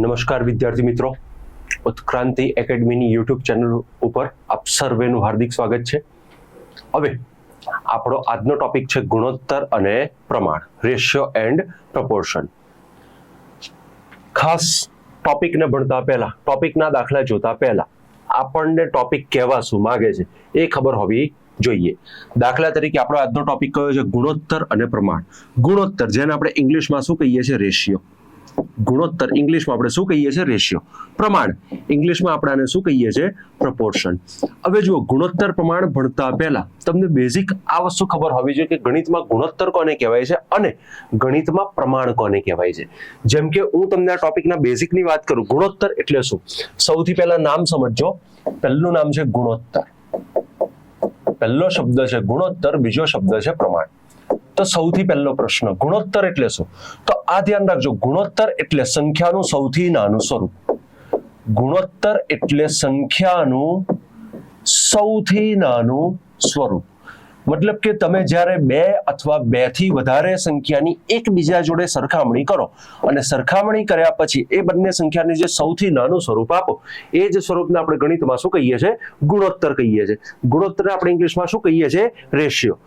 નમસ્કાર વિદ્યાર્થી મિત્રો, ઉત્ક્રાંતિ એકેડમીની યુટ્યુબ ચેનલ ઉપર આપ સર્વેનું હાર્દિક સ્વાગત છે. હવે આપણો આજનો ટોપિક છે ગુણોત્તર અને પ્રમાણ, રેશિયો એન્ડ પ્રપોર્શન. ખાસ ટોપિકને ભણતા પહેલા, ટોપિકના દાખલા જોતા પહેલા આપણને ટોપિક કહેવા શું માંગે છે એ ખબર હોવી જોઈએ. દાખલા તરીકે આપણો આજનો ટોપિક કયો છે? ગુણોત્તર અને પ્રમાણ. ગુણોત્તર જેને આપણે ઇંગ્લિશમાં શું કહીએ છીએ? રેશિયો. ગુણોત્તર ઇંગ્લિશમાં આપણે શું કહીએ છીએ? રેશિયો. પ્રમાણ ઇંગ્લિશમાં આપણે આને શું કહીએ છીએ? પ્રપોર્શન. હવે જુઓ, ગુણોત્તર પ્રમાણ ભણતા પહેલા તમને બેઝિક આ વસ્તુ ખબર હોવી જોઈએ કે ગણિતમાં ગુણોત્તર કોને કહેવાય છે અને ગણિતમાં પ્રમાણ કોને કહેવાય છે. જેમ કે હું તમને આ ટોપિકના બેઝિકની વાત કરું, ગુણોત્તર એટલે શું? સૌથી પહેલા નામ સમજજો. પહેલું નામ છે ગુણોત્તર. પહેલો શબ્દ છે ગુણોત્તર, બીજો શબ્દ છે પ્રમાણ. તો સૌથી પહેલો પ્રશ્ન, ગુણોત્તર એટલે શું? તો આ ધ્યાન રાખજો, ગુણોત્તર એટલે સંખ્યાનું સૌથી નાનું સ્વરૂપ. ગુણોત્તર એટલે સંખ્યાનું સૌથી નાનું સ્વરૂપ. મતલબ કે તમે જ્યારે બે અથવા બે થી વધારે સંખ્યાની એકબીજા જોડે સરખામણી કરો અને સરખામણી કર્યા પછી એ બંને સંખ્યાને જે સૌથી નાનું સ્વરૂપ આપો, એ જ સ્વરૂપને આપણે ગણિતમાં શું કહીએ છીએ? ગુણોત્તર કહીએ છીએ. ગુણોત્તરને આપણે ઇંગ્લિશમાં શું કહીએ છીએ? રેશિયો.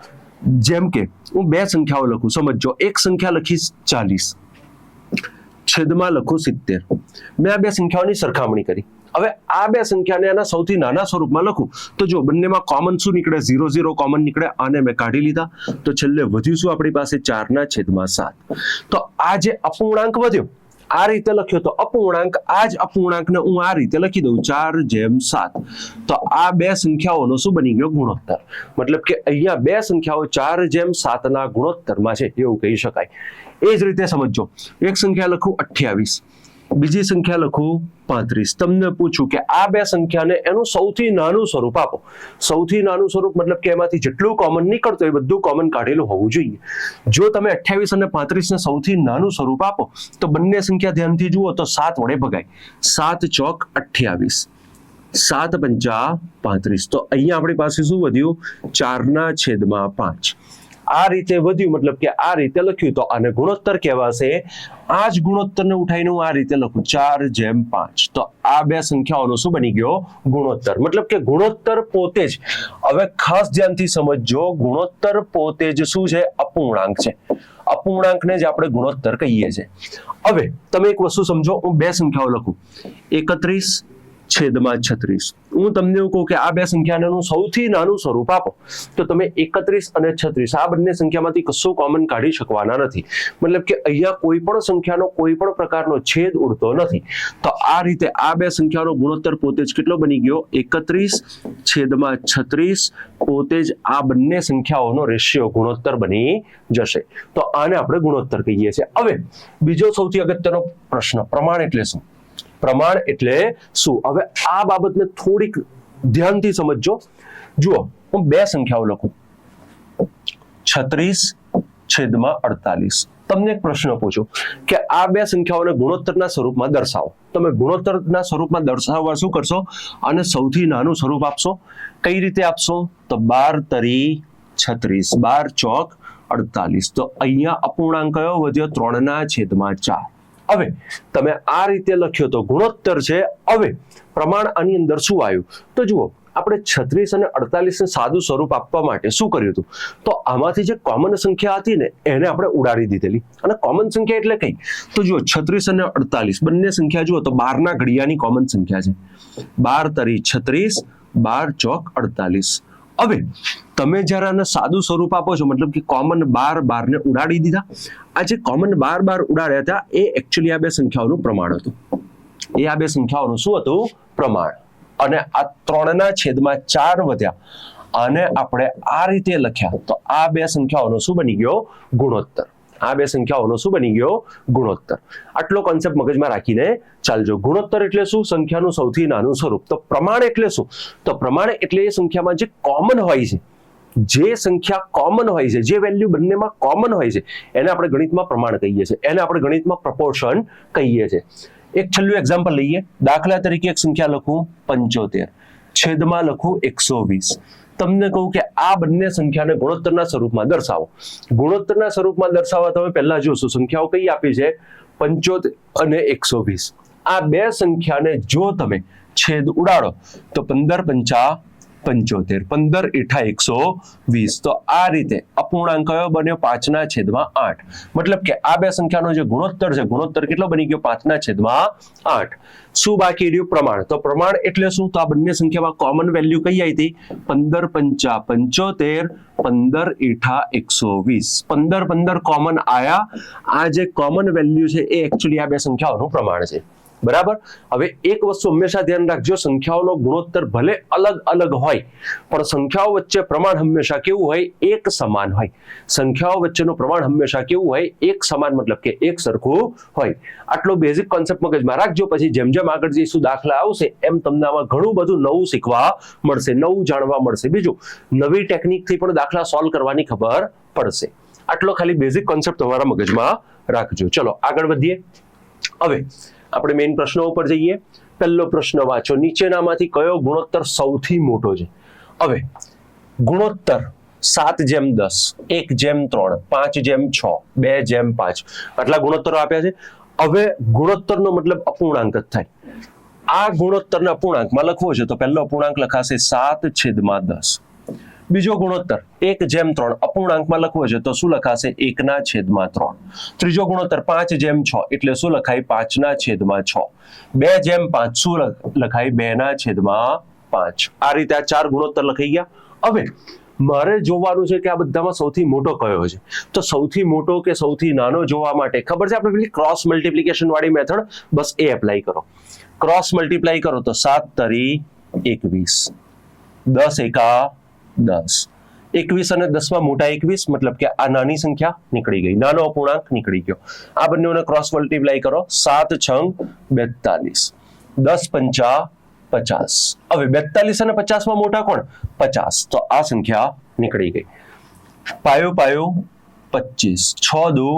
જેમ કે હું બે સંખ્યાઓ લખું, સમજો. એક સંખ્યા લખીશ 40, છેદમાં લખું 70. મેં આ બે સંખ્યાઓની સરખામણી કરી. હવે આ બે સંખ્યાને આના સૌથી નાના સ્વરૂપમાં લખું તો જો બંનેમાં કોમન શું નીકળે? 0 0 કોમન નીકળે. આને મેં કાઢી લીધા તો છેલ્લે વધ્યું શું આપણી પાસે? 4/7. તો આ જે અપૂર્ણાંક વધ્યો આ રીતે લખ્યો તો અપૂર્ણાંક, આ જ અપૂર્ણાંકને હું આ રીતે લખી દઉં 4/7. તો આ બે સંખ્યાઓનો શું બની ગયો? ગુણોત્તર. મતલબ કે અહીંયા બે સંખ્યાઓ 4/7 ના ગુણોત્તરમાં છે એવું કહી શકાય. એ જ રીતે સમજો, એક સંખ્યા લખું 28, બીજી સંખ્યા લખું 35. તમને પૂછું કે આ બે સંખ્યાને એનું સૌથી નાનું સ્વરૂપ આપો. સૌથી નાનું સ્વરૂપ મતલબ કે એમાંથી જેટલું કોમન નીકળતું એ બધું કોમન કાઢેલું હોવું જોઈએ. જો તમે 28 અને 35 ને સૌથી નાનું સ્વરૂપ આપો તો બંને સંખ્યા ધ્યાનથી જુઓ તો 7 વડે ભગાય. 7 ચોક 28, 7 પંચા 35. તો અહીંયા આપણી પાસે શું વધ્યું? 4/5. આ રીતે વધ્યું, મતલબ કે આ રીતે લખ્યું તો આને ગુણોત્તર કહેવાશે. આ જ ગુણોત્તરને ઉઠાઈને હું આ રીતે લખું 4/5. તો આ બે સંખ્યાઓનો શું બની ગયો? ગુણોત્તર. મતલબ કે ગુણોત્તર પોતે જ, હવે ખાસ ધ્યાનથી સમજજો, ગુણોત્તર પોતે જ શું છે? અપૂર્ણાંક છે. અપૂર્ણાંકને જ આપણે ગુણોત્તર કહીએ છીએ. હવે તમે એક વસ્તુ સમજો, હું બે સંખ્યાઓ લખું 31/36. હું તમને એવું કહું કે આ બે સંખ્યાનું સૌથી નાનું સ્વરૂપ આપો તો તમે 31 અને 36 આ બંને સંખ્યામાંથી કશું કોમન કાઢી શકવાના નથી. મતલબ કે અહીંયા કોઈ પણ સંખ્યાનો કોઈ પણ પ્રકારનો છેદ ઉડતો નથી. તો આ રીતે આ બે સંખ્યાનો ગુણોત્તર પોતે જ કેટલો બની ગયો? 31/36 પોતે જ આ બંને સંખ્યાઓનો રેશિયો ગુણોત્તર બની જશે. તો આને આપણે ગુણોત્તર કહીએ છીએ. હવે બીજો સૌથી અગત્યનો પ્રશ્ન, પ્રમાણ એટલે શું? પ્રમાણ એટલે શું? હવે આ બાબતને થોડીક ધ્યાનથી સમજજો. જુઓ, હું બે સંખ્યાઓ લખું 36/48. તમને એક પ્રશ્ન પૂછું કે આ બે સંખ્યાઓને ગુણોત્તરના સ્વરૂપમાં દર્શાવો. તમે ગુણોત્તરના સ્વરૂપમાં દર્શાવવા શું કરશો? અને સૌથી નાનું સ્વરૂપ આપશો. કઈ રીતે આપશો? તો 12×36, 12 ચોક 48. તો અહીંયા અપૂર્ણાંક કયો વધ્યો? 3/4. હવે તમે આ રીતે લખ્યો તો ગુણોત્તર છે. હવે પ્રમાણ આની અંદર શું આવ્યું? તો જુઓ, આપણે 36 અને 48 ને સાદું સ્વરૂપ આપવા માટે શું કર્યું હતું? તો આમાંથી જે કોમન સંખ્યા હતી ને એને આપણે ઉડાડી દીધેલી. અને કોમન સંખ્યા એટલે કઈ? તો જુઓ, 36 અને 48 બંને સંખ્યા જુઓ તો 12 ના ઘડિયાની કોમન સંખ્યા છે. 12×36, 12 ચોક 48. હવે તમે જ્યારે આને સાદું સ્વરૂપ આપો છો, મતલબ કે કોમન 12 ને ઉડાડી દીધા. આ જે કોમન 12 ઉડાડ્યા હતા એ એકચ્યુઅલી આ બે સંખ્યાઓનું પ્રમાણ હતું. એ આ બે સંખ્યાઓનું શું હતું? પ્રમાણ. અને આ 3/4 વધ્યા અને આપણે આ રીતે લખ્યા તો આ બે સંખ્યાઓનો શું બની ગયો? ગુણોત્તર. આ બે સંખ્યાઓનો શું બની ગયો? ગુણોત્તર. આટલો કોન્સેપ્ટ મગજમાં રાખીને ચાલજો. ગુણોત્તર એટલે શું? સંખ્યાનું સૌથી નાનું સ્વરૂપ. તો પ્રમાણ એટલે શું? તો પ્રમાણ એટલે એ સંખ્યામાં જે કોમન હોય છે, જે સંખ્યા કોમન હોય છે, જે વેલ્યુ બંનેમાં કોમન હોય છે, એને આપણે ગણિતમાં પ્રમાણ કહીએ છીએ. એને આપણે ગણિતમાં પ્રપોર્શન કહીએ છીએ. એક છેલ્લું એક્ઝામ્પલ લઈએ. દાખલા તરીકે એક સંખ્યા લખું 75, છેદમાં લખું 120. તમને કહું કે આ બંને સંખ્યાને ગુણોત્તરના સ્વરૂપમાં દર્શાવો. ગુણોત્તરના સ્વરૂપમાં દર્શાવવા તમે પહેલા જોશો સંખ્યાઓ કઈ આપી છે? 75 અને 120. આ બે સંખ્યાને જો તમે છેદ ઉડાડો તો 15 પંચા 75, 15 એઠા 120. તો આ રીતે અપૂર્ણાંક કયો બન્યો? 5/8. મતલબ કે આ બે સંખ્યાનો જે ગુણોત્તર છે, ગુણોત્તર કેટલો બની ગયો? 5/8. શું બાકી રહ્યું? પ્રમાણ. તો પ્રમાણ એટલે શું? તો આ બંને સંખ્યામાં કોમન વેલ્યુ કઈ આવી હતી? 15 પંચા 75, 15 એઠા 120. 15 કોમન આયા. આ જે કોમન વેલ્યુ છે એ એકચ્યુઅલી આ બે સંખ્યાઓનું પ્રમાણ છે. બરાબર. હવે એક વસ્તુ હંમેશા ધ્યાન રાખજો, સંખ્યાઓનો ગુણોત્તર ભલે અલગ અલગ હોય પણ સંખ્યાઓ વચ્ચે પ્રમાણ હંમેશા કેવું હોય? એક સમાન હોય. સંખ્યાઓ વચ્ચેનું પ્રમાણ હંમેશા કેવું હોય? એક સમાન, મતલબ કે એક સરખું હોય. આટલો બેઝિક કોન્સેપ્ટ મગજમાં રાખજો. પછી જેમ જેમ આગળ જઈશું દાખલા આવશે એમ તમને આમાં ઘણું બધું નવું શીખવા મળશે, નવું જાણવા મળશે. બીજું, નવી ટેકનિકથી પણ દાખલા સોલ્વ કરવાની ખબર પડશે. આટલો ખાલી બેઝિક કોન્સેપ્ટ તમારા મગજમાં રાખજો. ચલો આગળ વધીએ. હવે આપણે મેઇન પ્રશ્નો ઉપર જઈએ. પહેલો પ્રશ્ન વાંચો. નીચેનામાંથી કયો ગુણોત્તર સૌથી મોટો છે? હવે ગુણોત્તર 7/10, 1/3, 5/6, 2/5 આટલા ગુણોત્તરો આપ્યા છે. હવે ગુણોત્તરનો મતલબ અપૂર્ણાંક જ થાય. આ ગુણોત્તરને અપૂર્ણાંકમાં લખવો છે તો પહેલો અપૂર્ણાંક લખાશે 7/10. બીજો ગુણોત્તર 1/3 અપૂર્ણાંકમાં લખવો છે તો શું લખાશે? 1/3. ત્રીજો ગુણોત્તર 5/6 એટલે શું લખાય? 5/6. 2/5 શું લખાય? 2/5. આ રીતે આ ચાર ગુણોત્તર લખાઈ ગયા. હવે મારે જોવાનું છે કે આ બધામાં સૌથી મોટો કયો છે. તો સૌથી મોટો કે સૌથી નાનો જોવા માટે ખબર છે આપણે પેલી ક્રોસ મલ્ટિપ્લિકેશન વાળી મેથડ, બસ એ એપ્લાય કરો. ક્રોસ મલ્ટીપ્લાય કરો તો 7 તરી 21, 10 એકા 10, 21 અને 10 માં મોટા 21, મતલબ કે આ નાની સંખ્યા નીકળી ગઈ, નાનો અપૂર્ણાંક નીકળી ગયો. આ બંનેને ક્રોસ મલ્ટીપ્લાય કરો. 7 છંગ 42, 10 પંચા 50. હવે 42 અને 50 માં મોટા કોણ? 50. તો આ સંખ્યા નીકળી ગઈ. પાયો પાયો 25, 6 દુ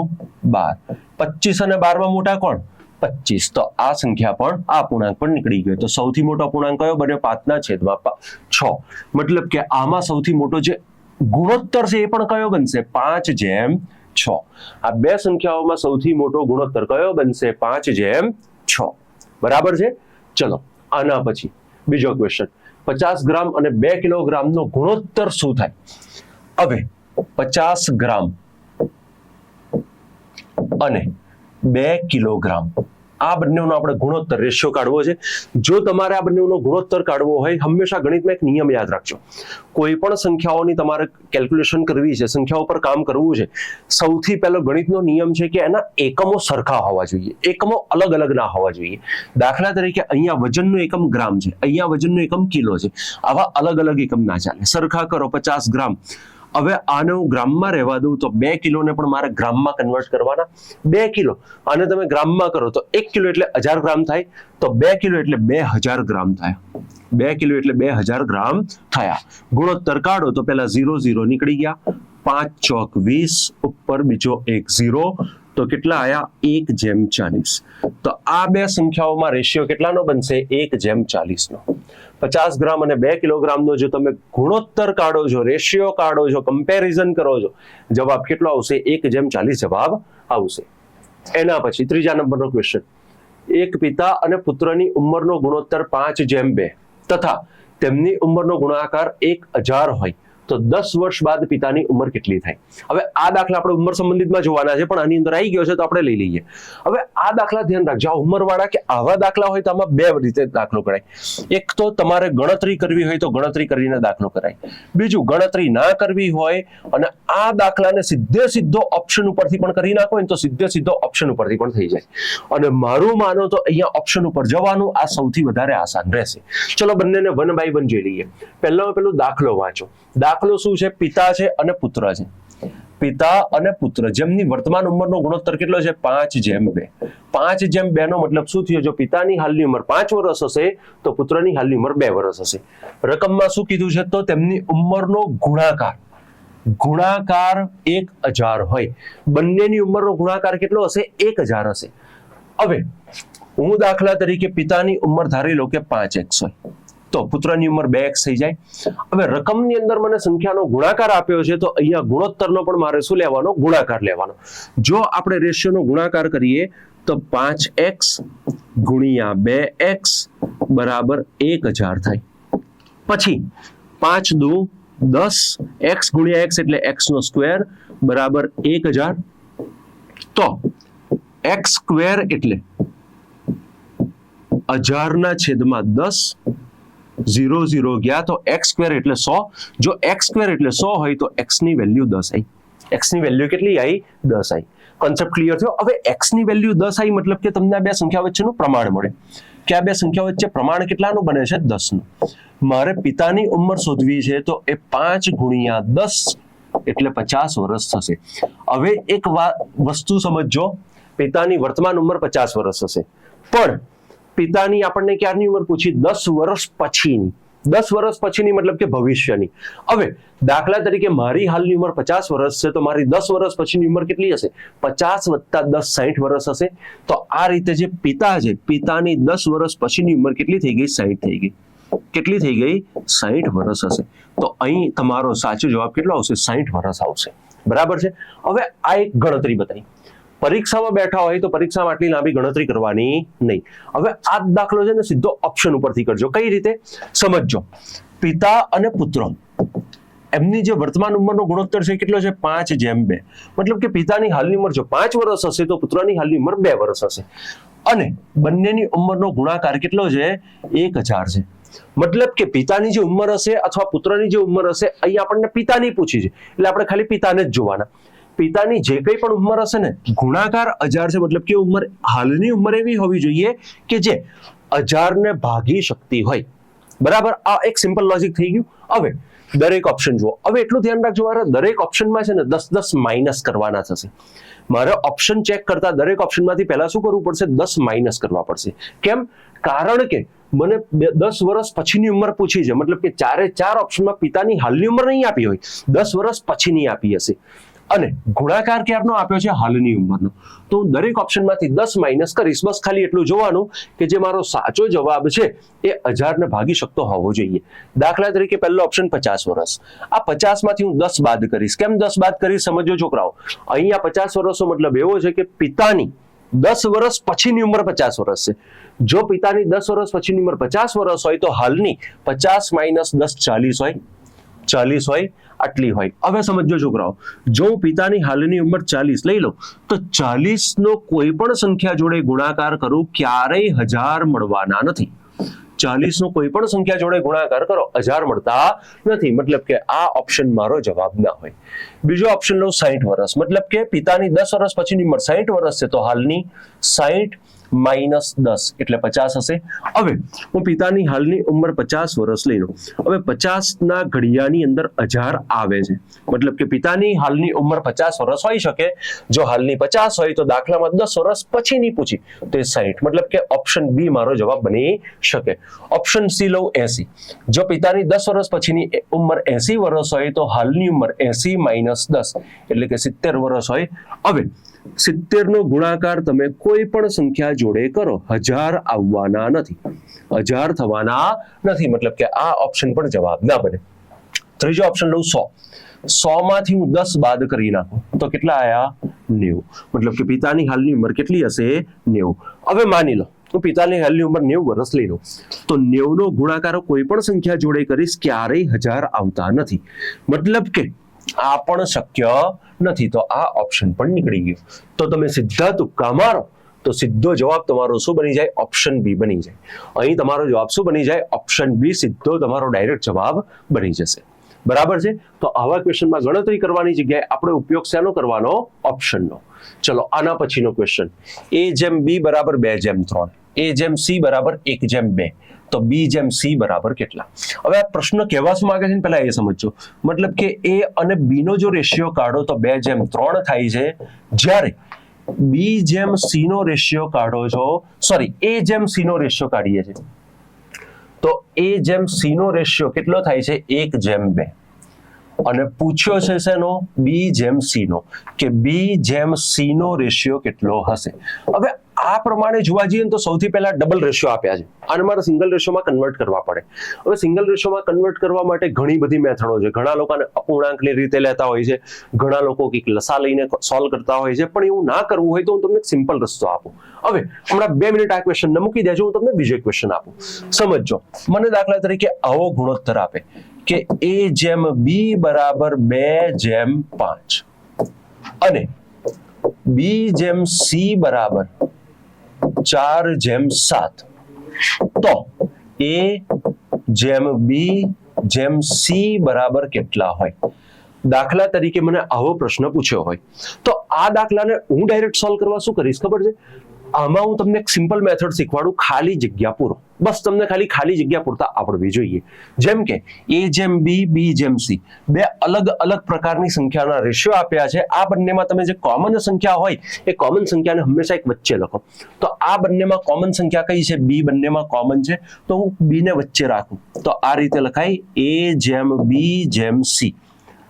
12, 25 અને 12 માં મોટા કોણ? 25. તો આ સંખ્યા પણ આ અપૂર્ણાંક પણ નીકળી ગયો. તો સૌથી મોટો અપૂર્ણાંક કયો બન્યો? 5/6. મતલબ કે આમાં સૌથી મોટો જે ગુણોત્તર છે એ પણ કયો બનશે? 5/6. આ બે સંખ્યાઓમાં સૌથી મોટો ગુણોત્તર કયો બનશે? 5/6. બરાબર છે. ચલો આના પછી બીજો ક્વેશ્ચન. 50 ગ્રામ અને 2 કિલોગ્રામનો ગુણોત્તર શું થાય? હવે 50 ગ્રામ અને 2 કિલોગ્રામ આ બંનેનો આપણે ગુણોત્તર રેશિયો કાઢવો છે. જો તમારે આ બંનેનો ગુણોત્તર કાઢવો હોય, હંમેશા ગણિતમાં એક નિયમ યાદ રાખજો. કોઈ પણ સંખ્યાઓની તમારે કેલ્ક્યુલેશન કરવી છે, સંખ્યાઓ પર કામ કરવું છે, સૌથી પહેલો ગણિતનો નિયમ છે કે એના એકમો સરખા હોવા જોઈએ, એકમો અલગ અલગ ના હોવા જોઈએ. દાખલા તરીકે અહીંયા વજનનો એકમ ગ્રામ છે, અહીંયા વજનનો એકમ કિલો છે. આવા અલગ અલગ એકમ ના ચાલે. સરખા કરો. 50 ગ્રામ. હવે આને હું ગ્રામમાં રહેવા દઉં તો 2 કિલોને પણ મારે ગ્રામમાં કન્વર્ટ કરવાના. 2 કિલો આને તમે ગ્રામમાં કરો તો 1 કિલો એટલે 1000 ગ્રામ થાય. તો 2 કિલો એટલે 2000 ગ્રામ થાય. 2 કિલો એટલે 2000 ગ્રામ થયા. ગુણોત્તર કાઢો તો પેલા 0 0 નીકળી ગયા. 5 ચોક 20, ઉપર બીજો 1 0, તો કેટલા આયા? 1/40. તો આ બે સંખ્યાઓમાં રેશિયો કેટલાનો બનશે? 1/40 નો. 50 ગ્રામ અને 2 કિલોગ્રામનો જો તમે ગુણોત્તર કાઢો છો, રેશિયો કાઢો છો, કમ્પેરિઝન કરો છો, જવાબ કેટલો આવશે? 1/40 જવાબ આવશે. એના પછી ત્રીજા નંબરનો ક્વેશ્ચન. એક પિતા અને પુત્રની ઉંમરનો ગુણોત્તર 5/2 તથા તેમની ઉંમરનો ગુણાકાર 1000 હોય તો 10 વર્ષ બાદ પિતાની ઉંમર કેટલી થાય? હવે આ દાખલા આપણે ઉંમર સંબંધિતમાં જોવાના છે, પણ આની અંદર આવી ગયો છે તો આપણે લઈ લઈએ. હવે આ દાખલા ધ્યાન રાખજો. આ ઉંમરવાળા કે આવા દાખલા હોય તો આમાં બે રીતે દાખલો કરાય. એક તો તમારે ગણતરી કરવી હોય તો ગણતરી કરીને દાખલો કરાય. બીજું, ગણતરી ના કરવી હોય અને આ દાખલાને સીધો ઓપ્શન ઉપરથી પણ કરી નાખો ને તો સીધો ઓપ્શન ઉપરથી પણ થઈ જાય. અને મારું માનો તો અહીંયા ઓપ્શન ઉપર જવાનું આ સૌથી વધારે આસાન રહેશે. ચલો બંનેને 1 by 1 જોઈ લઈએ. પહેલું દાખલો વાંચો. દાખલો શું છે? પિતા છે અને પુત્ર છે. પિતા અને પુત્ર જેમની વર્તમાન ઉંમરનો ગુણોત્તર કેટલો છે? 5/2. 5/2 નો મતલબ શું થયો? જો પિતાની હાલની ઉંમર 5 વર્ષ હશે તો પુત્રની હાલની ઉંમર 2 વર્ષ હશે. રકમમાં શું કીધું છે? તો તેમની ઉંમરનો ગુણાકાર 1000 હોય. બંનેની ઉંમરનો ગુણાકાર કેટલો હશે? 1000 હશે. હવે હું દાખલા તરીકે પિતાની ઉંમર ધારી લો કે 5x હોય તો પુત્રની ઉંમર 2x થઈ જાય. હવે રકમની અંદર મને સંખ્યાનો ગુણાકાર આપ્યો છે તો અહીંયા ગુણોત્તરનો પણ મારે શું લેવાનો? ગુણાકાર લેવાનો. જો આપણે રેશિયોનો ગુણાકાર કરીએ તો 5x ગુણ્યા 2x બરાબર 1000 થાય. પછી 5 દુ 10, x ગુણ્યા x એટલે x નો સ્ક્વેર બરાબર 1000. તો x સ્ક્વેર એટલે 1000 ના છેદમાં 10, 0 0 ગયા તો x સ્ક્વેર એટલે 100. જો x સ્ક્વેર એટલે 100 હોય તો x ની વેલ્યુ 10 આવી. x ની વેલ્યુ કેટલી આવી? 10 આવી. કોન્સેપ્ટ ક્લિયર થયો? હવે x ની વેલ્યુ 10 આવી મતલબ કે તમને આ બે સંખ્યા વચ્ચેનું પ્રમાણ મળે કે આ બે સંખ્યા વચ્ચે પ્રમાણ કેટલાનું બને છે? 10 નું. મારે પિતાની ઉંમર શોધવી છે તો એ 5 ગુણ્યા 10 એટલે 50 વર્ષ થશે. હવે એક વસ્તુ સમજજો, પિતાની વર્તમાન ઉંમર 50 વર્ષ હશે, પણ પિતાની આપણને ક્યારની ઉંમર પૂછી? 10 વર્ષ પછીની. 10 વર્ષ પછીની મતલબ કે ભવિષ્યની. હવે દાખલા તરીકે મારી હાલની ઉંમર 50 વર્ષ છે તો મારી 10 વર્ષ પછીની ઉંમર કેટલી હશે? 50 + 10 60 વર્ષ હશે. તો આ રીતે જે પિતા છે, પિતાની 10 વર્ષ પછીની ઉંમર કેટલી થઈ ગઈ? 60 થઈ ગઈ. કેટલી થઈ ગઈ? 60 વર્ષ હશે. તો અહીં તમારો સાચો જવાબ કેટલો આવશે? 60 વર્ષ આવશે. બરાબર છે. હવે આ એક ગણતરી બતાવી. પરીક્ષામાં બેઠા હોય તો પરીક્ષામાં આટલી લાંબી ગણતરી કરવાની નહીં. હવે આ દાખલો છે ને સીધો ઓપ્શન ઉપરથી કરજો. કઈ રીતે? સમજજો. પિતા અને પુત્ર એમની જે વર્તમાન ઉંમરનો ગુણોત્તર છે કેટલો છે? 5:2. મતલબ કે પિતાની હાલની ઉંમર જો 5 વર્ષ હશે તો પુત્રની હાલની ઉંમર 2 વર્ષ હશે. અને બંનેની ઉંમરનો ગુણાકાર કેટલો છે? 1000 છે. મતલબ કે પિતાની જે ઉંમર હશે અથવા પુત્રની જે ઉંમર હશે, અહીં આપણને પિતાની પૂછી છે એટલે આપણે ખાલી પિતાને જ જોવાના. પિતાની જે કંઈ પણ ઉંમર હશે ને ગુણાકાર 1000 છે. મતલબ કે ઉંમર, હાલની ઉંમર એવી હોવી જોઈએ કે જે 1000 ને ભાગી શકતી હોય. બરાબર? આ એક સિમ્પલ લોજિક થઈ ગયું. હવે દરેક ઓપ્શન જુઓ. હવે એટલું ધ્યાન રાખજો, મારે દરેક ઓપ્શનમાં છે ને 10 માઇનસ કરવાના થશે. મારે ઓપ્શન ચેક કરતા દરેક ઓપ્શનમાંથી પહેલા શું કરવું પડશે? 10 માઇનસ કરવા પડશે. કેમ? કારણ કે મને 10 વર્ષ પછીની ઉંમર પૂછી છે. મતલબ કે 4 ઓપ્શનમાં પિતાની હાલની ઉંમર નહીં આપી હોય, 10 વર્ષ પછીની આપી હશે. અને ગુણાકાર ક્યારનો આપ્યો છે? હાલની ઉંમરનો. તો હું દરેક ઓપ્શનમાંથી 10 માઇનસ કરીશ. બસ ખાલી એટલું જોવાનું કે જે મારો સાચો જવાબ છે એ 1000 ને ભાગી શકતો હોવો જોઈએ. દાખલા તરીકે પહેલો ઓપ્શન 50 વર્ષ. આ 50 માંથી હું 10 બાદ કરીશ. કેમ 10 બાદ કરીશ? સમજો છોકરાઓ. અહીંયા 50 વર્ષનો મતલબ એવો છે કે પિતાની 10 વર્ષ પછીની ઉંમર 50 વર્ષ છે. જો પિતાની 10 વર્ષ પછીની ઉંમર 50 વર્ષ હોય તો હાલની 50 - 10 40 હોય. 40 હોય, આટલી હોય. હવે સમજો છોકરાઓ, જો હું પિતાની હાલની ઉંમર 40 લઈ લઉં તો 40 નો કોઈ પણ સંખ્યા જોડે ગુણાકાર કરું ક્યારેય 1000 મળવાના નથી. 40 નો કોઈ પણ સંખ્યા જોડે ગુણાકાર કરો 1000 મળતા નથી. મતલબ કે આ ઓપ્શન મારો જવાબ ના હોય. બીજો ઓપ્શન લો 60 વર્ષ. મતલબ કે પિતાની 10 વર્ષ પછીની ઉંમર 60 વર્ષ છે તો હાલની 60 - 10 એટલે 50 હશે. હવે હું પિતાની હાલની ઉંમર 50 વર્ષ લઈ લઉં. હવે 50 ના ઘડિયાની અંદર 1000 આવે છે. મતલબ કે પિતાની હાલની ઉંમર 50 વર્ષ હોઈ શકે. જો હાલની 50 હોય તો દાખલામાં 10 વર્ષ પછીની પૂછી તો એ 60. મતલબ કે ઓપ્શન બી મારો જવાબ બની શકે. ઓપ્શન સી લઉં 80. જો પિતાની 10 વર્ષ પછીની ઉંમર 80 વર્ષ હોય તો હાલની ઉંમર 80 - 10 એટલે કે 70 વર્ષ હોય. હવે 70 નો ગુણાકાર તમે કોઈ પણ સંખ્યા જોડે કરો 1000 આવવાના નથી. 1000 થવાના નથી. મતલબ કે આ ઓપ્શન પણ જવાબ ના બને. ત્રીજો ઓપ્શન લઉં 100. 100 માંથી હું 10 બાદ કરી નાખું તો કેટલા આયા? 90. મતલબ કે પિતાની હાલની ઉંમર કેટલી હશે? 90. હવે માની લો હું પિતાની હાલની ઉંમર 90 વર્ષ લઈ લઉં તો 90 નો ગુણાકાર કોઈ પણ સંખ્યા જોડે કરીશ ક્યારેય 1000 આવતા નથી. મતલબ કે આ પણ શક્ય નથી. તો આ ઓપ્શન પણ નીકળી ગયો. તો તમે સીધા તુક્કા મારો તો સીધો જવાબ તમારો શું બની જાય? ઓપ્શન બી બની જાય. અહીં તમારો જવાબ શું બની જાય? ઓપ્શન બી સીધો તમારો ડાયરેક્ટ જવાબ બની જશે. બરાબર છે. તો આવા ક્વેશ્ચનમાં ગણતરી કરવાની જગ્યાએ આપણે ઉપયોગ શેનો કરવાનો? ઓપ્શનનો. ચલો આના પછીનો ક્વેશ્ચન, a/b = 2/3, a/c = 1/2. તો b/c બરાબર કેટલા? હવે આ પ્રશ્ન કહેવા શું માંગે છે પહેલા એ સમજો. મતલબ કે a અને b નો જો રેશિયો કાઢો તો 2/3 થાય છે. જ્યારે b/c નો રેશિયો કાઢો છો, સોરી a/c નો રેશિયો કાઢીએ છીએ તો a/c નો રેશિયો કેટલો થાય છે? 1/2. અને પૂછ્યો છે શેનો? b/c નો, કે b/c નો રેશિયો કેટલો હશે. હવે આ પ્રમાણે જોવા જઈએ તો સૌથી પહેલા ડબલ રેશિયો આપ્યા છે અને મારે સિંગલ રેશિયોમાં કન્વર્ટ કરવા પડે. હવે સિંગલ રેશિયોમાં કન્વર્ટ કરવા માટે ઘણી બધી મેથડો છે. ઘણા લોકોને અપૂર્ણાંકની રીતે લેતા હોય છે, ઘણા લોકો કંઈક લસા લઈને સોલ્વ કરતા હોય છે, પણ એવું ના કરવું હોય તો હું તમને એક સિમ્પલ રસ્તો આપું. હવે હમણાં 2 મિનિટ આ ક્વેશ્ચન મૂકી દેજો, હું તમને બીજો ક્વેશ્ચન આપું. સમજો, મને દાખલા તરીકે આવો ગુણોત્તર આપે કે A/B બરાબર 2/5 અને B/C બરાબર 4/7, તો A/B/C બરાબર કેટલા હોય? દાખલા તરીકે મને આવો પ્રશ્ન પૂછ્યો હોય તો આ દાખલાને હું ડાયરેક્ટ સોલ્વ કરવા શું કરીશ ખબર છે? આમાં હું તમને એક સિમ્પલ મેથડ શીખવાડું, ખાલી જગ્યા પૂરો. બસ તમને ખાલી જગ્યા પૂરતા આવડવી જોઈએ. જેમ કે A/B, B/C, બે અલગ અલગ પ્રકારની સંખ્યાના રેશિયો આપ્યા છે. આ બંનેમાં તમે જે કોમન સંખ્યા હોય એ કોમન સંખ્યાને હંમેશા એક વચ્ચે લખો. તો આ બંનેમાં કોમન સંખ્યા કઈ છે? B બંનેમાં કોમન છે, તો હું B ને વચ્ચે રાખું તો આ રીતે લખાય A/B/C.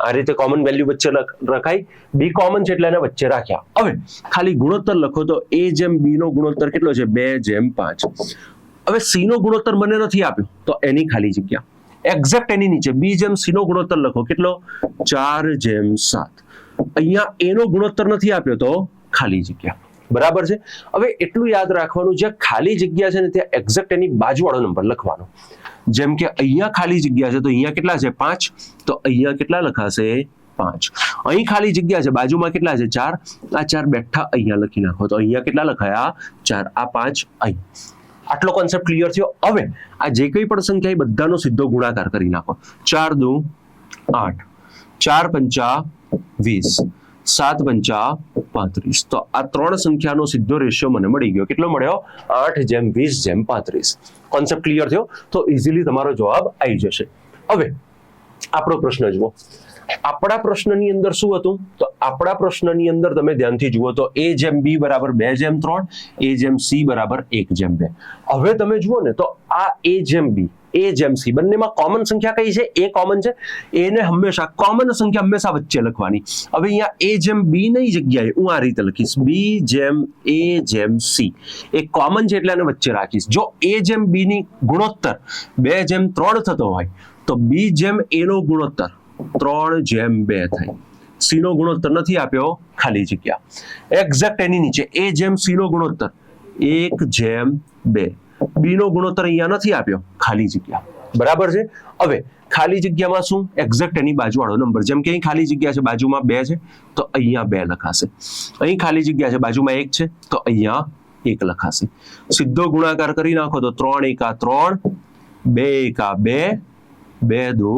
આ રીતે કોમન વેલ્યુ વચ્ચે રખાય. B કોમન છે એટલે એને વચ્ચે રાખ્યા. હવે ખાલી ગુણોત્તર લખો તો A/B નો ગુણોત્તર કેટલો છે? 2/5. હવે C નો ગુણોત્તર મને નથી આપ્યો તો એની ખાલી જગ્યા એક્ઝેક્ટ એની નીચે B/C નો ગુણોત્તર લખો કેટલો? 4/7. અહીંયા A નો ગુણોત્તર નથી આપ્યો તો ખાલી જગ્યા. બરાબર છે. હવે એટલું યાદ રાખવાનું, જ્યાં ખાલી જગ્યા છે ને ત્યાં એક્ઝેક્ટ એની બાજુવાળો નંબર લખવાનો. જેમ કે અહીંયા ખાલી જગ્યા છે તો અહીંયા કેટલા છે? 5, તો અહીંયા કેટલા લખાશે? 5. અહીં ખાલી જગ્યા છે, બાજુમાં કેટલા છે? 4, આ 4 બેઠા અહીંયા લખી નાખો તો અહીંયા કેટલા લખાયા? 4, આ 5 અહીં. આટલો કોન્સેપ્ટ ક્લિયર થયો. હવે આ જે કંઈ પણ સંખ્યા એ બધાનો સીધો ગુણાકાર કરી નાખો. 4 દુ 8, 4 પંચા 20, 7 પંચા 35. તો આ ત્રણ સંખ્યાનો સીધો રેશિયો મને મળી ગયો. કેટલો મળ્યો? 8/20/35. કોન્સેપ્ટ ક્લિયર થયો તો ઇઝીલી તમારો જવાબ આવી જશે. હવે આપણો પ્રશ્ન જુઓ. આપણા પ્રશ્નની અંદર શું હતું? તો આપણા પ્રશ્નની અંદર તમે ધ્યાનથી જુઓ તો A/B બરાબર 2/3, A/C બરાબર 1/2. હવે તમે જુઓ ને તો આ A/B, A/C બંનેમાં કોમન સંખ્યા કઈ છે? A કોમન છે. એને હંમેશા કોમન સંખ્યા હંમેશા વચ્ચે લખવાની. હવે અહીંયા A/B ની જગ્યાએ હું આ રીતે લખીશ B/A/C. એ કોમન છે એટલે એને વચ્ચે રાખીશ. જો A/B ની ગુણોત્તર 2/3 થતો હોય તો B/A નો ગુણોત્તર 3/2 થાય. C નો ગુણોત્તર નથી આપ્યો, ખાલી જગ્યા. એક્ઝેક્ટ એની નીચે A/C નો ગુણોત્તર 1/2. B નો ગુણોત્તર અહીંયા નથી આપ્યો, ખાલી જગ્યા. બરાબર છે. હવે ખાલી જગ્યામાં શું? એક્ઝેક્ટ એની બાજુવાળો નંબર. જેમ કે અહીં ખાલી જગ્યા છે, બાજુમાં 2 છે તો અહીંયા 2 લખાશે. અહીં ખાલી જગ્યા છે, બાજુમાં 1 છે તો અહીંયા 1 લખાશે. સીધો ગુણાકાર કરી નાખો તો 3 × 3, 2 × 2, 2 દુ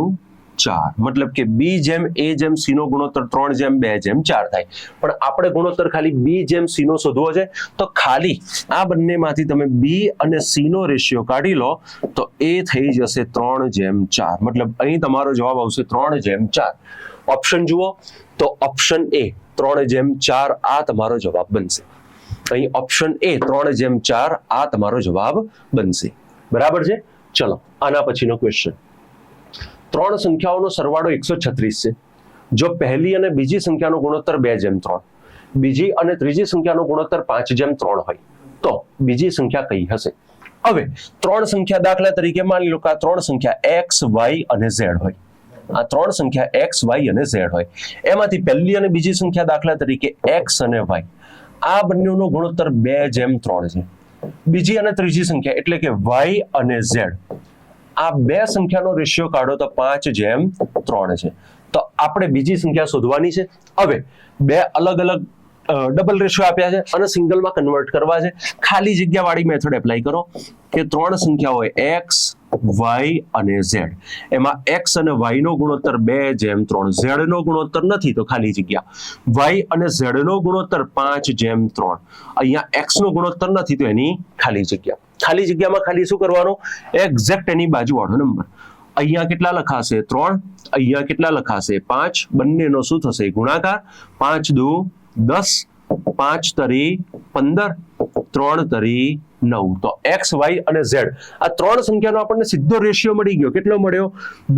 4. મતલબ કે B/A/C નો ગુણોત્તર 3/2/4 થાય. પણ આપણે ગુણોત્તર ખાલી B/C નો શોધવો છે તો ખાલી આ બંનેમાંથી તમે B અને C નો રેશિયો કાઢી લો તો એ થઈ જશે 3/4. મતલબ અહીં તમારો જવાબ આવશે 3/4. ઓપ્શન જુઓ તો ઓપ્શન A 3/4 આ તમારો જવાબ બનશે. અહીં ઓપ્શન A 3/4 આ તમારો જવાબ બનશે. બરાબર છે. ચલો આના પછીનો ક્વેશ્ચન. ત્રણ સંખ્યાઓનો સરવાળો 136 છે. જો પહેલી અને બીજી સંખ્યાનો ગુણોત્તર 2/3, બીજી અને ત્રીજી સંખ્યાનો ગુણોત્તર 5/3 હોય તો બીજી સંખ્યા કઈ હશે? હવે ત્રણ સંખ્યા દાખલા તરીકે માની લો કે આ ત્રણ સંખ્યા x, y અને z હોય. આ ત્રણ સંખ્યા x, y અને z હોય. એમાંથી પહેલી અને બીજી સંખ્યા દાખલા તરીકે x અને y, આ બંનેનો ગુણોત્તર 2/3 છે. બીજી અને ત્રીજી સંખ્યા એટલે કે y અને z, આ બે સંખ્યાનો રેશિયો કાઢો તો 5/3 છે. તો આપણે બીજી સંખ્યા શોધવાની છે. હવે બે અલગ અલગ ડબલ રેશિયો આપ્યા છે અને સિંગલમાં કન્વર્ટ કરવા છે. ખાલી જગ્યા વાળી મેથડ એપ્લાય કરો કે ત્રણ સંખ્યા હોય x, y અને z. એમાં x અને y નો ગુણોત્તર 2/3, z નો ગુણોત્તર નથી તો ખાલી જગ્યા. y અને z નો ગુણોત્તર 5/3. અહીંયા x નો ગુણોત્તર નથી તો એની ખાલી જગ્યા. ખાલી જગ્યામાં ખાલી શું કરવાનું? એક્ઝેક્ટ એની બાજુવાળો નંબર. અહીંયા કેટલા લખાશે? 3. અહીંયા કેટલા લખાશે? 5. બંનેનો શું થશે? ગુણાકાર. 5 દુ 10, 5 તરી 15, 3 તરી 9. તો x, y અને z આ ત્રણ સંખ્યાનો આપણને સીધો રેશિયો મળી ગયો. કેટલો મળ્યો?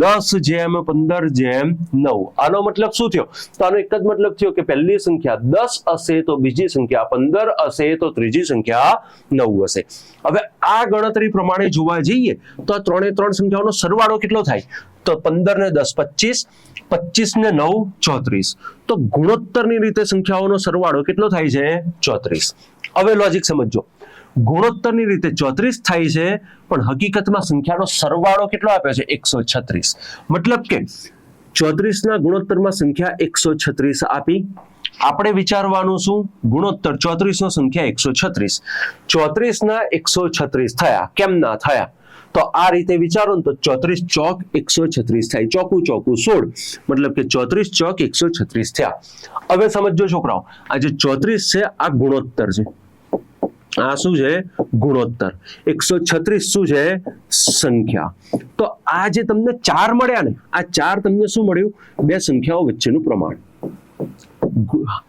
10:15:9. આનો મતલબ શું થયો? તો આનો એક જ મતલબ થયો કે પહેલી સંખ્યા 10 હશે તો બીજી સંખ્યા 15 હશે તો ત્રીજી સંખ્યા 9 હશે. હવે આ ગણતરી પ્રમાણે જોવા જઈએ તો આ ત્રણે ત્રણ સંખ્યાઓનો સરવાળો કેટલો થાય? તો 15 ને 10 25, 25 ને 9 34. તો ગુણોત્તરની રીતે સંખ્યાઓનો સરવાળો કેટલો થાય છે? 34. હવે લોજિક સમજો. ગુણોત્તરની રીતે 34 થાય છે પણ હકીકતમાં સંખ્યાનો સરવાળો કેટલો આપ્યો છે? 136. મતલબ કે 34 ના ગુણોત્તરમાં સંખ્યા 136 આપી. આપણે વિચારવાનું શું? ગુણોત્તર 34 નો સંખ્યા 136. 34 ના 136 થયા. કેમ ના થયા? તો આ રીતે વિચારો ને તો 34 ચોક 136 થાય. ચોકું ચોકું 16, મતલબ કે 34 ચોક 136 થયા. હવે સમજો છોકરાઓ, આ જે 34 છે આ ગુણોત્તર છે. આ શું છે? ગુણોત્તર. 136 શું છે? સંખ્યા. તો આ જે તમને 4 મળ્યા ને, આ 4 તમને શું મળ્યું? બે સંખ્યાઓ વચ્ચેનું પ્રમાણ.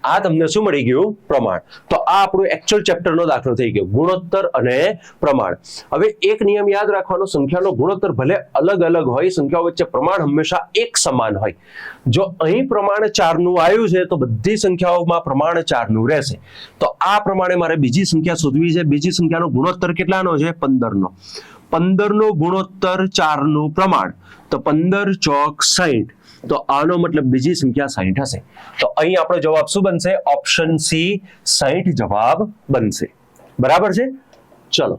આ તમને શું મળી ગયું? પ્રમાણ. તો આ આપણો એક્ચ્યુઅલ ચેપ્ટરનો દાખલો થઈ ગયો, ગુણોત્તર અને પ્રમાણ. હવે એક નિયમ યાદ રાખવાનો, સંખ્યાનો ગુણોત્તર ભલે અલગ અલગ હોય, સંખ્યાઓ વચ્ચે પ્રમાણ હંમેશા એક સમાન હોય. જો અહીં પ્રમાણ 4 નું આવ્યું છે તો બધી સંખ્યાઓમાં પ્રમાણ 4 નું રહેશે. તો આ પ્રમાણે મારે બીજી સંખ્યા શોધવી છે. બીજી સંખ્યાનો ગુણોત્તર કેટલાનો છે? 15 નો. 15 નો ગુણોત્તર 4 નું પ્રમાણ, તો 15 ચોક 60. તો આનો મતલબ બીજી સંખ્યા 60 હશે. તો અહીં આપણો જવાબ શું બનશે? ઓપ્શન સી 60 જવાબ બનશે. બરાબર છે? ચલો,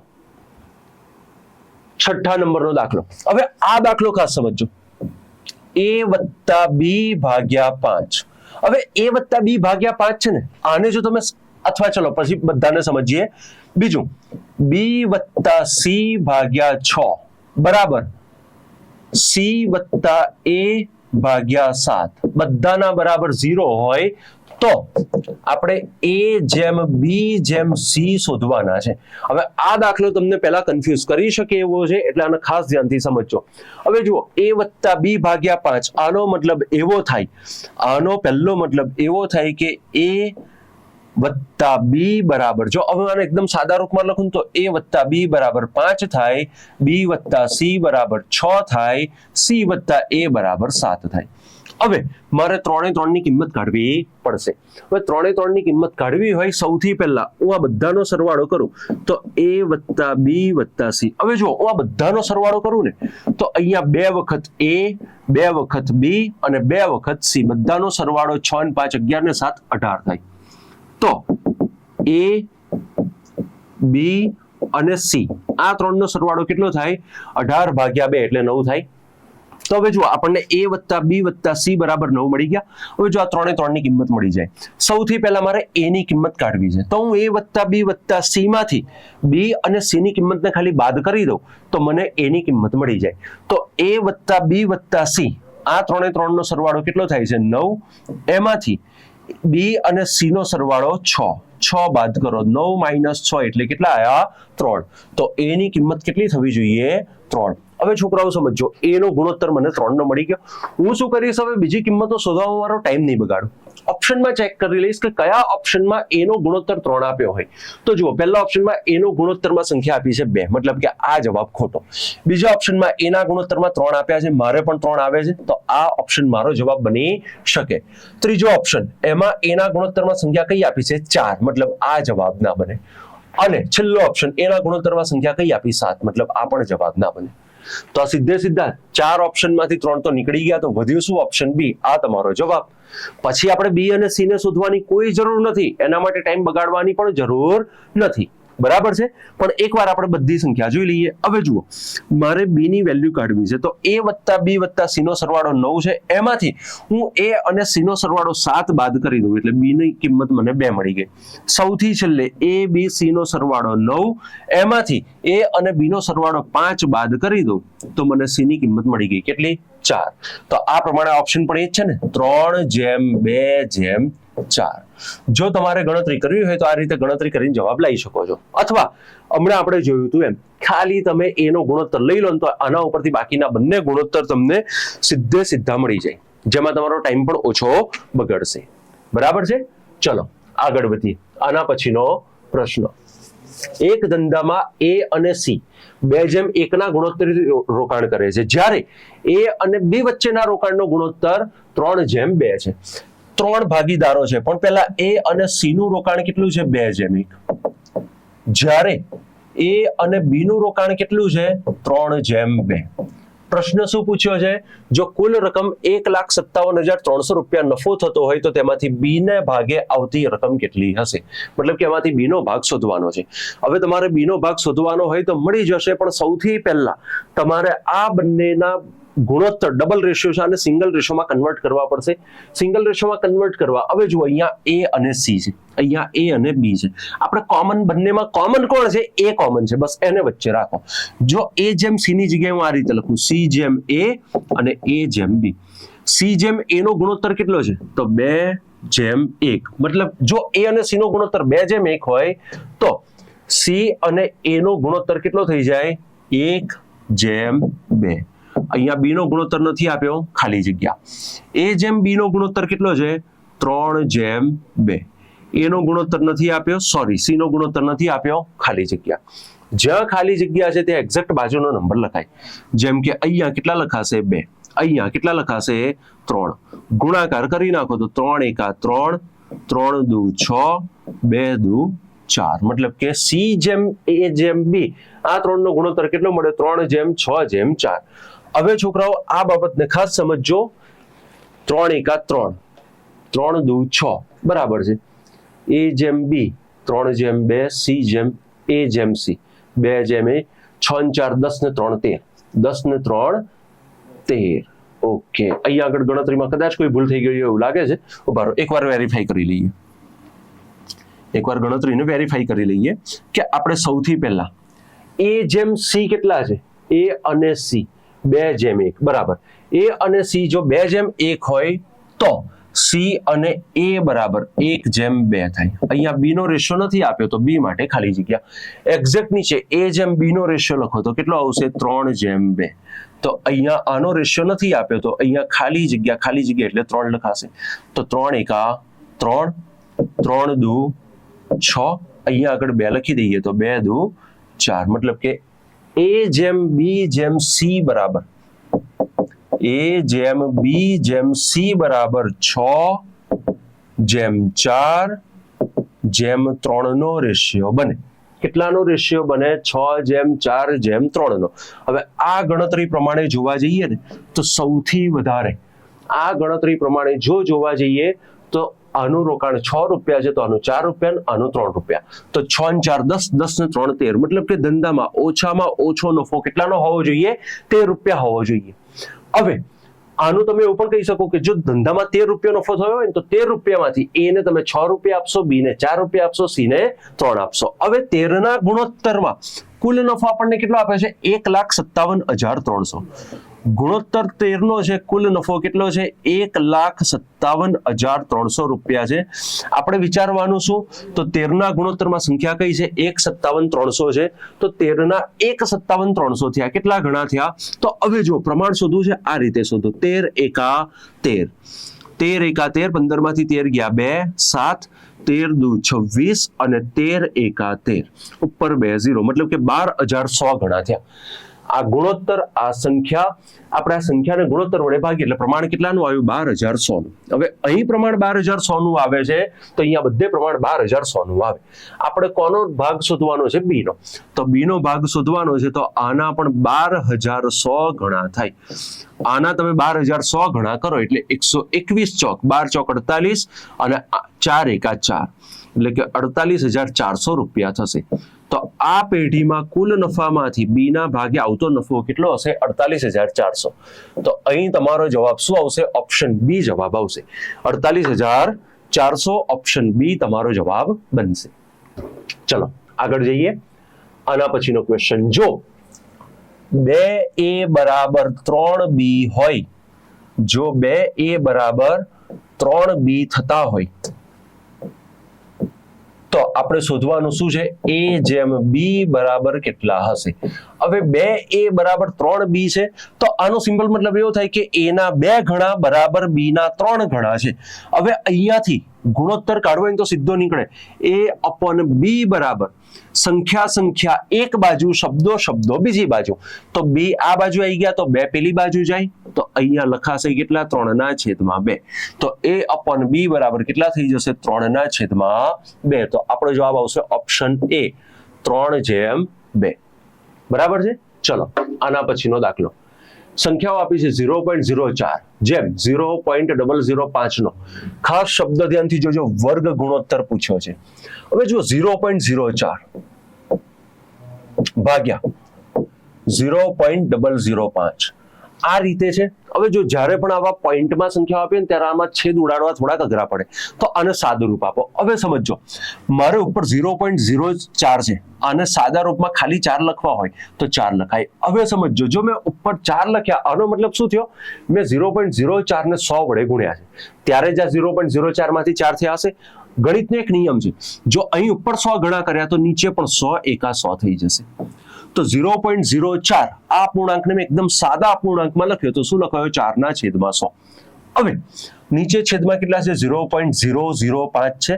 6થા નંબરનો દાખલો. હવે આ દાખલો ખાસ સમજો. a + b ભાગ્યા 5. હવે a + b ભાગ્યા 5 છે ને, આને જો તમે, અથવા ચલો પછી બધાને સમજીએ. બીજું b + c ભાગ્યા 6 બરાબર c + a ભાગ્યા 7 બધાના બરાબર 0 હોય તો આપણે a જેમ b જેમ c શોધવાના છે. હવે આ દાખલો તમને પહેલા કન્ફ્યુઝ કરી શકે એવો છે, એટલે આને ખાસ ધ્યાનથી સમજજો. હવે જુઓ, a + b ભાગ્યા 5 આનો મતલબ એવો થાય, આનો પહેલો મતલબ એવો થાય કે a + b બરાબર, જો હવે આને એકદમ સાદા રૂપમાં લખું તો a + b બરાબર 5 થાય, b + c બરાબર 6 થાય, c + a બરાબર 7 થાય. હવે મારે 3 ની કિંમત કાઢવી પડશે. હવે 3 ની કિંમત કાઢવી હોય, સૌથી પહેલા હું આ બધાનો સરવાળો કરું તો a + b + c. હવે જો હું આ બધાનો સરવાળો કરું ને તો અહીંયા 2 વખત a, 2 વખત b અને 2 વખત c, બધાનો સરવાળો 6 ને 5 11 ને 7 18 થાય. તો a, b અને c આ ત્રણનો સરવાળો કેટલો થાય? 18 ભાગ્યા 2 એટલે 9 થાય. તો હવે જો આપણને a + b + c બરાબર 9 મળી ગયા. હવે જો આ 3 ની કિંમત મળી જાય, સૌથી પહેલા મારે a ની કિંમત કાઢવી છે. તો હું a + b + c માંથી b અને c ની કિંમતને ખાલી બાદ કરી દઉં તો મને a ની કિંમત મળી જાય. તો a + b + c આ 3 નો સરવાળો કેટલો થાય છે? 9. એમાંથી b અને c નો સરવાળો 6 બાદ કરો, 9 - 6 એટલે કેટલા આયા? 3. તો a ની કિંમત કેટલી થવી જોઈએ? 3. હવે છોકરાઓ સમજો, a નો ગુણોત્તર મને 3 નો મળી ગયો. હું શું કરીશ? હવે બીજી કિંમતો શોધવામાં મારો ટાઈમ નહીં બગાડું. ઓપ્શનમાં ચેક કરી લઈશ કે કયા ઓપ્શનમાં a નો ગુણોત્તર 3 આપ્યો હોય. તો જુઓ, પહેલા ઓપ્શનમાં a નો ગુણોત્તરમાં સંખ્યા આપી છે 2, મતલબ કે આ જવાબ ખોટો. બીજા ઓપ્શનમાં a ના ગુણોત્તરમાં 3 આપ્યા છે, મારે પણ 3 આવે છે, તો આ ઓપ્શન મારો જવાબ બની શકે. ત્રીજો ઓપ્શન, એમાં a ના ગુણોત્તરમાં સંખ્યા કઈ આપી છે? 4, મતલબ આ જવાબ ના બને. અને છેલ્લો ઓપ્શન, a ના ગુણોત્તરમાં સંખ્યા કઈ આપી? 7, મતલબ આ પણ જવાબ ના બને. તો આ સીધા 4 ઓપ્શનમાંથી 3 તો નીકળી ગયા, તો વધ્યું શું? Option B. આ તમારો જવાબ. પછી આપણે બી અને સી ને શોધવાની કોઈ જરૂર નથી, એના માટે ટાઈમ બગાડવાની પણ જરૂર નથી. બરાબર છે? પણ એકવાર આપણે બધી સંખ્યા જોઈ લઈએ. હવે જુઓ, મારે b ની વેલ્યુ કાઢવી છે. તો a + b + c નો સરવાળો 9 છે, એમાંથી હું a અને c નો સરવાળો 7 બાદ કરી દઉં એટલે b ની કિંમત મને 2 મળી ગઈ. સૌથી છેલ્લે a, b, c નો સરવાળો 9, એમાંથી a અને b નો સરવાળો 5 બાદ કરી દઉં તો મને c ની કિંમત મળી ગઈ. કેટલી? 4. તો આ પ્રમાણે ઓપ્શન પણ એ જ છે ને, 3:2:4. જો તમારે ગણતરી કરવી હોય તો આ રીતે ગણતરી કરીને જવાબ લઈ શકો છો. અથવા હમણાં આપણે જોયું હતું એમ, ખાલી તમે a નો ગુણોત્તર લઈ લો તો આના ઉપરથી બાકીના બંને ગુણોત્તર તમને સીધા મળી જાય, જેમાં તમારો ટાઈમ પણ ઓછો બગડશે. બરાબર છે? ચલો આગળ વધીએ. આના પછીનો પ્રશ્ન. એક ધંધામાં A અને C 2:1 ના ગુણોત્તરથી રોકાણ કરે છે, જ્યારે A અને B વચ્ચેના રોકાણનો ગુણોત્તર 3:2 છે. 3 ભાગીદારો છે, પણ પહેલા A અને C નું રોકાણ કેટલું છે? 2:1. જ્યારે A અને B નું રોકાણ કેટલું છે? 3:2. પ્રશ્ન શું પૂછ્યો છે? જો કુલ રકમ 1,57,300 રૂપિયા નફો થતો હોય તો તેમાંથી B ને ભાગે આવતી રકમ કેટલી હશે? મતલબ કે એમાંથી B નો ભાગ શોધવાનો છે. હવે તમારે B નો ભાગ શોધવાનો હોય તો મળી જશે, પણ સૌથી પહેલા તમારે આ બંનેના ગુણોત્તર ડબલ રેશિયો છે અને સિંગલ રેશિયોમાં કન્વર્ટ કરવા પડશે. સિંગલ રેશિયોમાં કન્વર્ટ કરવા, હવે જો અહીંયા A અને C છે, અહીંયા A અને B છે. આપણે કોમન, બંનેમાં કોમન કોણ છે? A કોમન છે, બસ એને વચ્ચે રાખો. જો A જેમ C ની જગ્યાએ હું આ રીતે લખું, C જેમ A અને A જેમ B. C જેમ A નો ગુણોત્તર કેટલો છે? તો 2:1. મતલબ જો A અને C નો ગુણોત્તર 2:1 હોય તો C અને A નો ગુણોત્તર કેટલો થઈ જાય? 1:2. અહીંયા B નો ગુણોત્તર નથી આપ્યો, ખાલી જગ્યા. A જેમ B નો ગુણોત્તર કેટલો છે? 3:2. A નો ગુણોત્તર નથી આપ્યો, સોરી, C નો ગુણોત્તર નથી આપ્યો, ખાલી જગ્યા. જ્યાં ખાલી જગ્યા છે ત્યાં એક્ઝેક્ટ બાજુનો નંબર લખાય. જેમ કે અહીંયા કેટલા લખાશે? 2. અહીંયા કેટલા લખાશે? 3. ગુણાકાર કરી નાખો તો 3 × 3, 3 × 2 6, 2 × 2 4. મતલબ કે C જેમ A જેમ B આ 3 નો ગુણોત્તર કેટલો મળે? 3:6:4. હવે છોકરાઓ આ બાબતને ખાસ સમજજો. 3 × 3, 3 × 2 6 બરાબર છે. A જેમ B 3:2, C જેમ A જેમ C 2:1, 6 × 4 10 ને 3 13, 10 ને 3 13. ઓકે, અહીંયા આગળ ગણતરીમાં કદાચ કોઈ ભૂલ થઈ ગઈ એવું લાગે છે. ઉભા રહો, એકવાર વેરીફાઈ કરી લઈએ. એકવાર ગણતરીને વેરીફાઈ કરી લઈએ કે આપણે સૌથી પહેલા A જેમ C કેટલા છે? A અને C 2:1 બરાબર. A અને C જો 2:1 હોય તો C અને A બરાબર 1:2 થાય. અહીંયા B નો રેશિયો નથી આપ્યો તો B માટે ખાલી જગ્યા. એક્ઝેક્ટ નીચે A જેમ B નો રેશિયો લખો તો કેટલો આવશે? 3:2. તો અહીંયા આનો રેશિયો નથી આપ્યો તો અહીંયા ખાલી જગ્યા એટલે 3 લખાશે. તો 3 × 3, 3 × 2 6, અહીંયા આગળ 2 લખી દઈએ તો 2 × 2 4. મતલબ કે A જેમ B જેમ C બરાબર A જેમ B જેમ C બરાબર 6:4 જેમ 3 નો રેશિયો બને. કેટલાનો રેશિયો બને? 6:4:3 નો. હવે આ ગણતરી પ્રમાણે જોવા જઈએ ને તો સૌથી વધારે આ ગણતરી પ્રમાણે જો જોવા જઈએ તો આનું રોકાણ 6 રૂપિયા છે તો આનું 4 રૂપિયા, આનું 3 રૂપિયા. તો 6 × 4 10, 10 ને 3 13. મતલબ કે ધંધામાં ઓછામાં ઓછો નફો કેટલાનો હોવો જોઈએ? 13 રૂપિયા હોવો જોઈએ. હવે આનું તમે એવું પણ કહી શકો કે જો ધંધામાં 13 રૂપિયા નફો થયો હોય ને તો 13 રૂપિયામાંથી A ને તમે 6 રૂપિયા આપશો, B ને 4 રૂપિયા આપશો, C ને 3 આપશો. હવે 13 ના ગુણોત્તરમાં કુલ નફો આપણને કેટલો આપે છે? 1,57,300. ગુણોત્તર 13 નો છે, કુલ નફો કેટલો છે? 1,57,300 રૂપિયા છે. આપણે વિચારવાનું શું? તો 13 ના ગુણોત્તરમાં સંખ્યા કઈ છે? 1,57,300 છે. તો 13 ના 1,57,300 થયા. કેટલા ગણા થયા? તો હવે જો પ્રમાણ શોધવું છે આ રીતે શોધો. 13 × 13, 13 × 13, 15 માંથી 13 ગયા 2 7, 13 × 2 26 અને 13 × 13 ઉપર 2 0. મતલબ કે 12,100 ગણા થયા. આ ગુણોત્તર, આ સંખ્યા, આપણે આ સંખ્યાને ગુણોત્તર વડે ભાગીએ એટલે પ્રમાણ કેટલાનું આવ્યું? 12,100 નું. હવે અહીં પ્રમાણ 12,100 નું આવે છે તો અહીંયા બધે પ્રમાણ 12,100 નું આવે. આપણે કોનો ભાગ શોધવાનો છે? B નો. તો B નો ભાગ શોધવાનો છે તો આના પણ 12,100 ગણા થાય. આના તમે 12,100 ગણા કરો એટલે 121 ચોક 12 ચોક 48 અને 4 × 4 એટલે કે 48,400 રૂપિયા થશે. તો આ પેઢીમાં કુલ નફામાંથી B ના ભાગે આવતો નફો કેટલો હશે? 48,400. તો અહીં તમારો જવાબ શું આવશે? ઓપ્શન B જવાબ આવશે. 48,400 ઓપ્શન B તમારો જવાબ બનશે. ચલો આગળ જઈએ. આના પછીનો ક્વેશ્ચન, જો 2A બરાબર 3B હોય, જો 2A બરાબર 3B થતા હોય તો આપણે શોધવાનું શું છે? A જેમ B બરાબર કેટલા હશે? હવે 2A બરાબર 3B છે તો આનો સિમ્પલ મતલબ એવો થાય કે A ના 2 ગણા બરાબર B ના 3 ગણા છે. હવે અહીંયાથી ગુણોત્તર કાઢવો હોય તો સીધો નીકળે A/B બરાબર સંખ્યા એક બાજુ શબ્દો બીજી બાજુ. તો B આ બાજુ આવી ગયા તો 2 પેલી બાજુ જાય તો અહીંયા લખાશે કેટલા 3/2. તો A/B બરાબર કેટલા થઈ જશે 3/2. તો આપણો જવાબ આવશે ઓપ્શન A 3/2. બરાબર છે. ચલો આના પછીનો દાખલો. સંખ્યાઓ આપી છે 0.04 જેમ 0.005 નો ખાસ શબ્દ ધ્યાનથી જોજો વર્ગ ગુણોત્તર પૂછ્યો છે. હવે જો 0.04 ભાગ્યા 0.005 આ રીતે છે. હવે જો જ્યારે પણ આવા પોઈન્ટમાં સંખ્યાઓ આપીએ ને ત્યારે આમાં છેદ ઉડાડવા થોડાક અઘરા પડે તો આને સાદું રૂપ આપો. હવે સમજો મારે ઉપર 0.04 છે આને સાદા રૂપમાં ખાલી 4 લખવા હોય તો 4 લખાય. હવે સમજો જો મેં ઉપર 4 લખ્યા આનો મતલબ શું થયો મેં 0.04 ને 100 વડે ગુણ્યા છે ત્યારે જ આ 0.04 માંથી 4 થયા હશે. ગણિતનો એક નિયમ છે જો અહીં ઉપર 100 ગણા કર્યા તો નીચે પણ 100 એકા 100 થઈ જશે. તો 0.04 આ પૂર્ણાંકને મેં એકદમ સાદા પૂર્ણાંકમાં લખ્યો તો શું લખાયો 4/100. હવે નીચે છેદમાં કેટલા છે 0.005 છે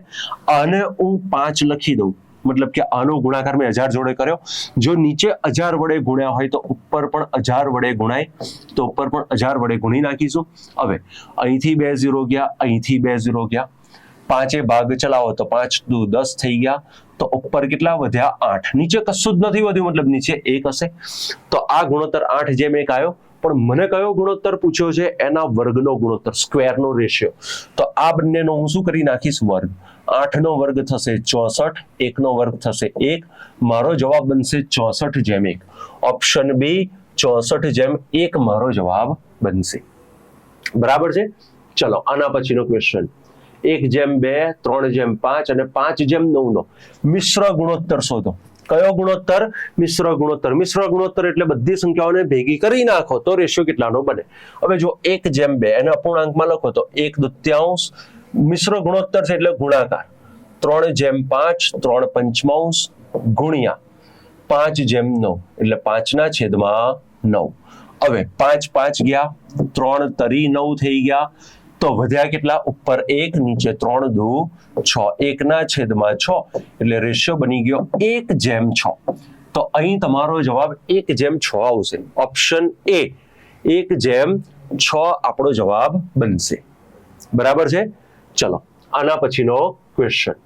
અને હું 5 લખી દઉં મતલબ કે આનો ગુણાકાર મેં 1000 જોડે કર્યો. જો નીચે 1000 વડે ગુણ્યા હોય તો ઉપર પણ 1000 વડે ગુણાય તો ઉપર પણ 1000 વડે ગુણી નાખીશું. હવે અહીંથી 2 0 ગયા અહીંથી 2 0 ગયા 5 ભાગ ચલાવો તો 5 દુ 10 થઈ ગયા તો ઉપર કેટલા વધ્યા 8. નીચે કશું જ નથી વધ્યું મતલબ નીચે 1 હશે. તો આ ગુણોત્તર 8 જેમ 1 આવ્યો. પણ મને કયો ગુણોત્તર પૂછ્યો છે એના વર્ગનો ગુણોત્તર સ્ક્વેરનો રેશિયો. તો આ બંનેનો હું શું કરી નાખીશ વર્ગ. 8 નો વર્ગ થશે 64 1 નો વર્ગ થશે 1. મારો જવાબ બનશે 64/1. ઓપ્શન બી 64/1 મારો જવાબ બનશે. બરાબર છે. ચલો આના પછીનો ક્વેશ્ચન 1/2 3/5 અને 5/9 નો મિશ્ર ગુણોત્તર શોધો. કયો ગુણોત્તર મિશ્ર ગુણોત્તર. મિશ્ર ગુણોત્તર એટલે બધી સંખ્યાઓને ભેગી કરી નાખો તો રેશિયો કેટલાનો બને. હવે જો 1/2 એને અપૂર્ણાંકમાં લખો તો 1/2 મિશ્ર ગુણોત્તર છે એટલે ગુણાકાર 3/5 3/5 ગુણ્યા 5/9 એટલે 5/9. હવે 5 5 ગયા 3 તરી 9 થઈ ગયા તો વધ્યા કેટલા ઉપર 1 નીચે 3 દુ 6 1/6 એટલે રેશિયો બની ગયો 1/6. તો અહીં તમારો જવાબ 1/6 આવશે. ઓપ્શન એ 1/6 આપણો જવાબ બનશે. બરાબર છે. ચલો આના પછીનો ક્વેશ્ચન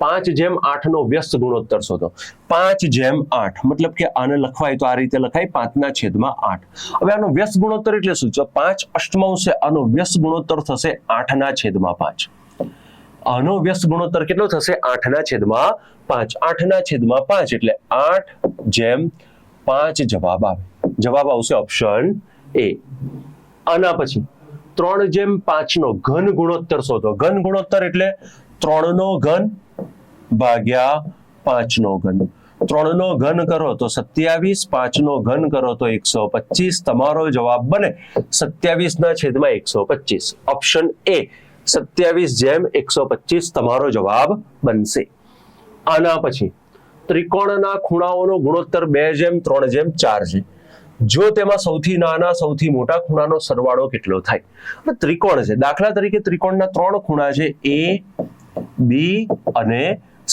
5/8 નો વ્યસ્ત ગુણોત્તર શોધો. 5/8 મતલબ કે આને લખવાય તો આ રીતે લખાય 5/8. હવે આનો વ્યસ્ત ગુણોત્તર એટલે શું? 5 અષ્ટમાંશ છે આનો વ્યસ્ત ગુણોત્તર થશે 8/5. આનો વ્યસ્ત ગુણોત્તર કેટલો થશે 8/5. 8/5 એટલે 8/5 જવાબ આવે. જવાબ આવશે ઓપ્શન એ. આના પછી 3/5 નો ઘન ગુણોત્તર શોધો. ઘન ગુણોત્તર એટલે 3 નો ઘન ભાગ્યા 5 નો ઘન. 3 નો ઘન કરો તો 27, 5 નો ઘન કરો તો 125. તમારો જવાબ બને 27/125. ઓપ્શન એ 27/125 તમારો જવાબ બનશે. આના પછી ત્રિકોણના ખૂણાઓનો ગુણોત્તર 2/3/4 છે. જો તેમાં સૌથી નાના સૌથી મોટા ખૂણાનો સરવાળો કેટલો થાય? ત્રિકોણ છે દાખલા તરીકે ત્રિકોણના 3 ખૂણા છે A B અને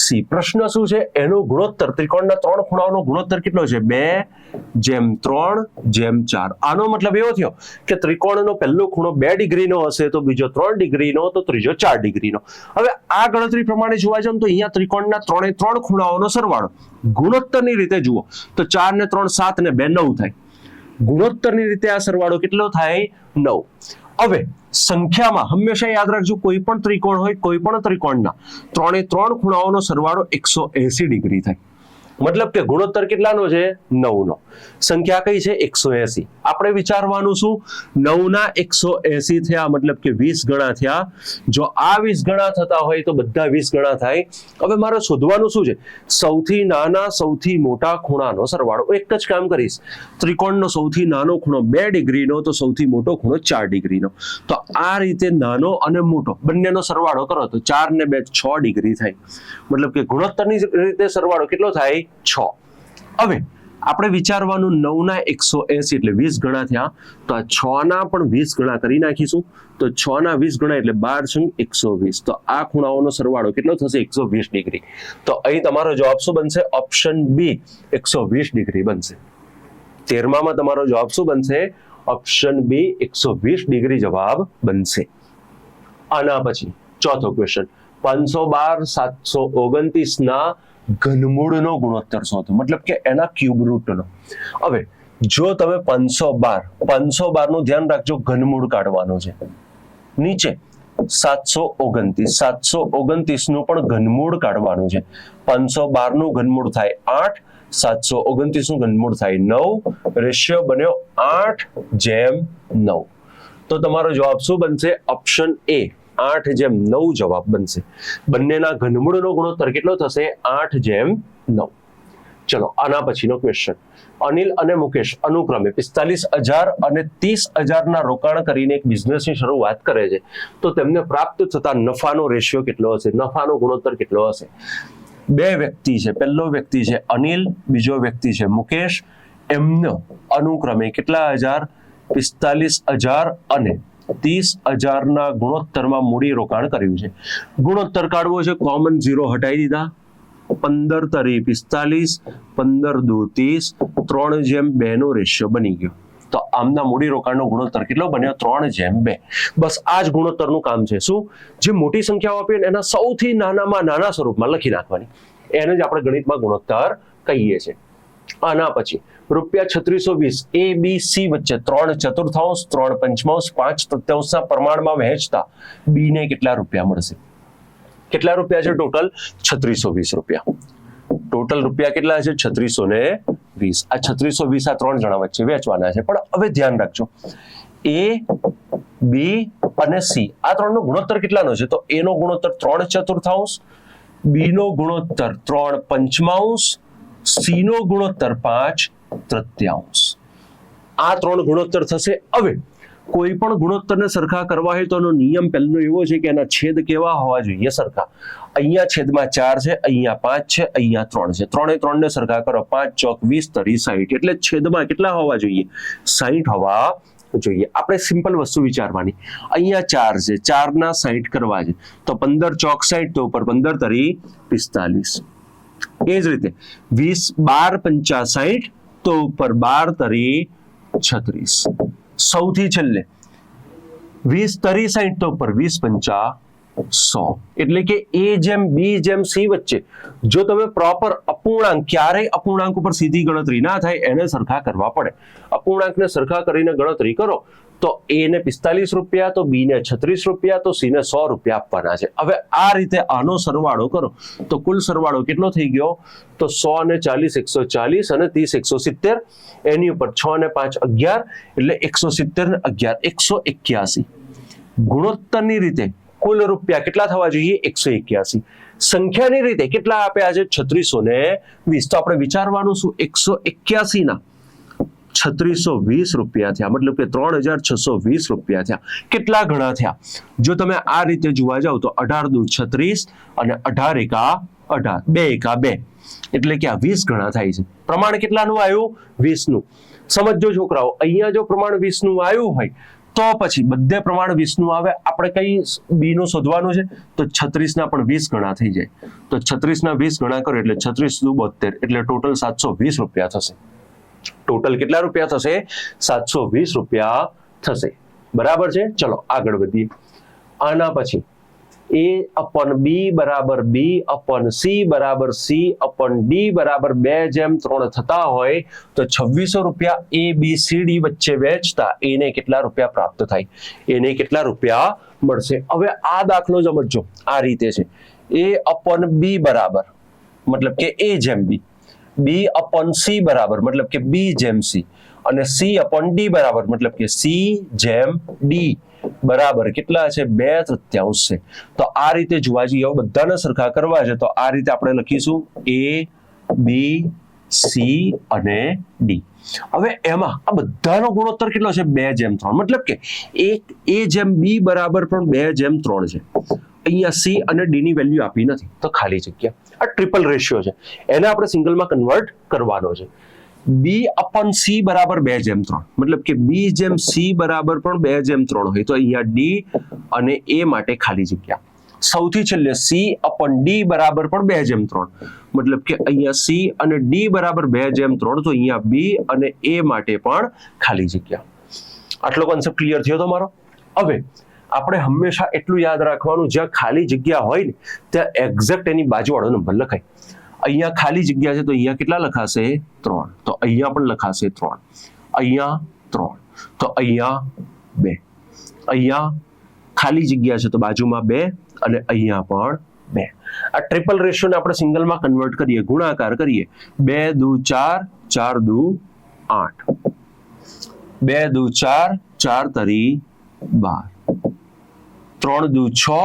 C. પ્રશ્ન શું છે એનો ગુણોત્તર ત્રિકોણના 3 ખૂણાઓનો ગુણોત્તર કેટલો છે 2/3/4. આનો મતલબ એવો થયો કે ત્રિકોણનો પહેલો ખૂણો 2 ડિગ્રીનો હશે તો બીજો 3 ડિગ્રીનો તો ત્રીજો 4 ડિગ્રીનો. હવે આ ગણતરી પ્રમાણે જોવા જાવ તો અહીંયા ત્રિકોણના 3 ખૂણાઓનો સરવાળો ગુણોત્તરની રીતે જુઓ તો 4 ને 3 7 ને 2 9 થાય. ગુણોત્તરની રીતે આ સરવાળો કેટલો થાય 9. હવે સંખ્યામાં હંમેશા યાદ રાખજો કોઈ પણ ત્રિકોણ હોય કોઈ પણ ત્રિકોણના 3 ખૂણાઓનો સરવાળો 180 ડિગ્રી થાય. મતલબ કે ગુણોત્તર કેટલાનો છે 9 નો. સંખ્યા કઈ છે 180. આપણે વિચારવાનું શું 9 ના 180 થયા મતલબ કે 20 ગણા થયા. જો આ 20 ગણા થતા હોય તો બધા 20 ગણા થાય. હવે મારે શોધવાનું શું છે સૌથી નાના સૌથી મોટા ખૂણાનો સરવાળો. એક જ કામ કરીશ ત્રિકોણનો સૌથી નાનો ખૂણો 2 ડિગ્રીનો તો સૌથી મોટો ખૂણો 4 ડિગ્રીનો. તો આ રીતે નાનો અને મોટો બંનેનો સરવાળો કરો તો 4 ને 2 6 ડિગ્રી થાય. મતલબ કે ગુણોત્તરની રીતે સરવાળો કેટલો થાય 6. હવે આપણે વિચારવાનું 9 ના 180 એટલે 20 ગણા થયા, તો આ 6 ના પણ 20 ગણા કરી નાખીશું, તો 6 ના 20 ગણા એટલે 12 × 120, તો આ ખૂણાઓનો સરવાળો કેટલો થશે 120 ડિગ્રી. તો અહીં તમારો જવાબ શું બનશે? ઓપ્શન બી 120 ડિગ્રી બનશે. 13માં તમારો જવાબ શું બનશે? ઓપ્શન બી 120 ડિગ્રી જવાબ બનશે. આના પછી ચોથો ક્વેશ્ચન, 512 729 ના ઘનમૂળનો ગુણોત્તર શોધો, મતલબ કે એના ક્યુબ રૂટનો. હવે જો તમે 512 નું ધ્યાન રાખજો, ઘનમૂળ કાઢવાનું છે. નીચે 729 નું પણ ઘનમૂળ કાઢવાનું છે. 512 નું ઘનમૂળ થાય 8, 729 નું ઘનમૂળ થાય 9, રેશિયો બન્યો 8:9. તો તમારો જવાબ શું બનશે? ઓપ્શન એ 8:9 જવાબ બનશે. બંનેના ઘનમૂળનો ગુણોત્તર કેટલો થશે? 8:9. ચલો આના પછીનો ક્વેશ્ચન, અનિલ અને મુકેશ અનુક્રમે 45,000 અને 30,000 ના રોકાણ કરીને એક બિઝનેસની શરૂઆત કરે છે, તો તેમને પ્રાપ્ત થતા નફાનો રેશિયો કેટલો હશે? નફાનો ગુણોત્તર કેટલો હશે? બે વ્યક્તિ છે, પહેલો વ્યક્તિ છે અનિલ, બીજો વ્યક્તિ છે મુકેશ. એમનો અનુક્રમે કેટલા હજાર? 45,000 અને 30,000 ના ગુણોત્તરમાં મૂડી રોકાણ કર્યું છે. ગુણોત્તર કાઢવો છે, કોમન 0 હટાવી દીધા. 15 તરી 45, 15 દુ 30, 3:2 નો રેશિયો બની ગયો. તો આમના મૂડી રોકાણનો ગુણોત્તર કેટલો બન્યો? 3:2. બસ આ જ ગુણોત્તરનું કામ છે. શું? જે મોટી સંખ્યાઓ આપી એના સૌથી નાનામાં નાના સ્વરૂપમાં લખી નાખવાની, એને જ આપણે ગણિતમાં ગુણોત્તર કહીએ છીએ. આના પછી ₹3620 A B C વચ્ચે 3/4, 3/5, 5/3 પ્રમાણમાં વહેંચતા બી ને કેટલા રૂપિયા મળશે? કેટલા રૂપિયા છે ટોટલ? 3620 રૂપિયા. ટોટલ રૂપિયા કેટલા છે? 3620. આ 3620 આ 3 જણા વચ્ચે વેચવાના છે. પણ હવે ધ્યાન રાખજો, A, B અને C આ ત્રણનો ગુણોત્તર કેટલાનો છે? તો A નો ગુણોત્તર 3/4, B નો ગુણોત્તર 3/5, C નો ગુણોત્તર 5/3. આ 3 ગુણોત્તર થશે. હવે કોઈ પણ ગુણોત્તરને સરખા કરવા હોય તો એનો નિયમ પહેલો એવો છે કે એના છેદ કેવા હોવા જોઈએ? સરખા. અહીંયા છેદમાં 4 છે, અહીંયા 5 છે, અહીંયા 3 છે. 3 ને સરખા કરો, 5 ચોક 20 તરી 60, એટલે છેદમાં કેટલા હોવા જોઈએ? 60 હોવા જોઈએ. આપણે સિમ્પલ વસ્તુ વિચારવાની, અહીંયા 4 છે, 4 ના 60 કરવા છે, તો 15 ચોક 60, તો ઉપર 15 તરી 45. એ જ રીતે 20 12 50 60, તો ઉપર 12 તરી 36. સૌથી છેલ્લે 20 તરી 60, તો ઉપર 20 50 100. એટલે કે A જેમ B જેમ C વચ્ચે જો તમે પ્રોપર અપૂર્ણાંક, ક્યારેય અપૂર્ણાંક ઉપર સીધી ગણતરી ના થાય, એને સરખા કરવા પડે. અપૂર્ણાંકને સરખા કરીને ગણતરી કરો તો A ને 45 રૂપિયા, તો B ને 36 રૂપિયા, તો C ને 100 રૂપિયા આપવાના છે. હવે આ રીતે આનો સરવાળો કરો તો કુલ સરવાળો કેટલો થઈ ગયો? તો 100 ને 40 140 અને 30 170, એની ઉપર 6 ને 5 11, એટલે 170 ને 11 181. ગુણોત્તરની રીતે કુલ રૂપિયા કેટલા થવા જોઈએ? 181. સંખ્યાની રીતે કેટલા આપ્યા છે? 3620. તો આપણે વિચારવાનું શું? 181 ના 3620 રૂપિયા થયા, મતલબ કે 3620 રૂપિયા થયા. કેટલા ગણા થયા? જો તમે આ રીતે જોવા જાવ તો 18 દુ 36 અને 18 એકા 18, 2 એકા 2, એટલે કે આ 20 ગણા થાય છે. પ્રમાણ કેટલાનું આવ્યું? 20 નું. સમજો છોકરાઓ, અહીંયા જો પ્રમાણ 20 નું આવ્યું હોય તો પછી બધે પ્રમાણ 20 નું આવે. આપણે કઈ બી નું શોધવાનું છે? તો 36 ના પણ 20 ગણા થઈ જાય. તો 36 ના 20 ગણા કરો એટલે 36 દુ 72, એટલે ટોટલ 720 રૂપિયા થશે. ટોટલ કેટલા રૂપિયા થશે? 720 રૂપિયા થશે. બરાબર છે. ચલો આગળ વધીએ. આના પછી A/B બરાબર B/C બરાબર C/D બરાબર 2:3 થતા હોય તો 2600 રૂપિયા ABCD વચ્ચે વેચતા એને કેટલા રૂપિયા પ્રાપ્ત થાય? એને કેટલા રૂપિયા મળશે? હવે આ દાખલો સમજો. આ રીતે છે, A/B બરાબર મતલબ કે A જેમ B, B/C બરાબર મતલબ કે B જેમ C, અને C/D બરાબર મતલબ કે C જેમ D બરાબર કેટલા છે? 2/3 છે. તો આ રીતે જોવા જઈએ, બધાને સરખા કરવા છે તો આ રીતે આપણે લખીશું A, B, C અને D. હવે એમાં આ બધાનો ગુણોત્તર કેટલો છે? 2:3. મતલબ કે એક A જેમ B બરાબર પણ 2:3 છે. અહીંયા C અને D ની વેલ્યુ આપી નથી, તો ખાલી જગ્યા. આ ટ્રિપલ રેશિયો છે, એને આપણે સિંગલમાં કન્વર્ટ કરવાનો છે. બી અપન સી બરાબર 2/3, મતલબ કે બી જેમ સી બરાબર પણ 2/3 હોય તો અહીંયા ડી અને એ માટે ખાલી જગ્યા. સૌથી છેલ્લે સી અપન ડી બરાબર પણ 2/3, મતલબ કે અહીંયા સી અને ડી બરાબર 2/3 તો અહીંયા બી અને એ માટે પણ ખાલી જગ્યા. આટલો કોન્સેપ્ટ ક્લિયર થયો તમારો? હવે આપણે હંમેશા એટલું યાદ રાખવાનું, જ્યાં ખાલી જગ્યા હોય ને ત્યાં એક્ઝેક્ટ એની બાજુવાળો નંબર લખાય. અહીંયા ખાલી જગ્યા છે તો અહીંયા કેટલા લખાશે? 3. તો અહીંયા પણ લખાશે 3, અહીંયા 3, તો અહીંયા 2, અહીંયા ખાલી જગ્યા છે તો બાજુમાં 2 અને અહીંયા પણ 2. આ ટ્રિપલ રેશિયોને આપણે સિંગલમાં કન્વર્ટ કરીએ, ગુણાકાર કરીએ. 2 દુ 4, 4 દુ 8, 2 દુ 4, 4 તરી 12, 3 દુ 6,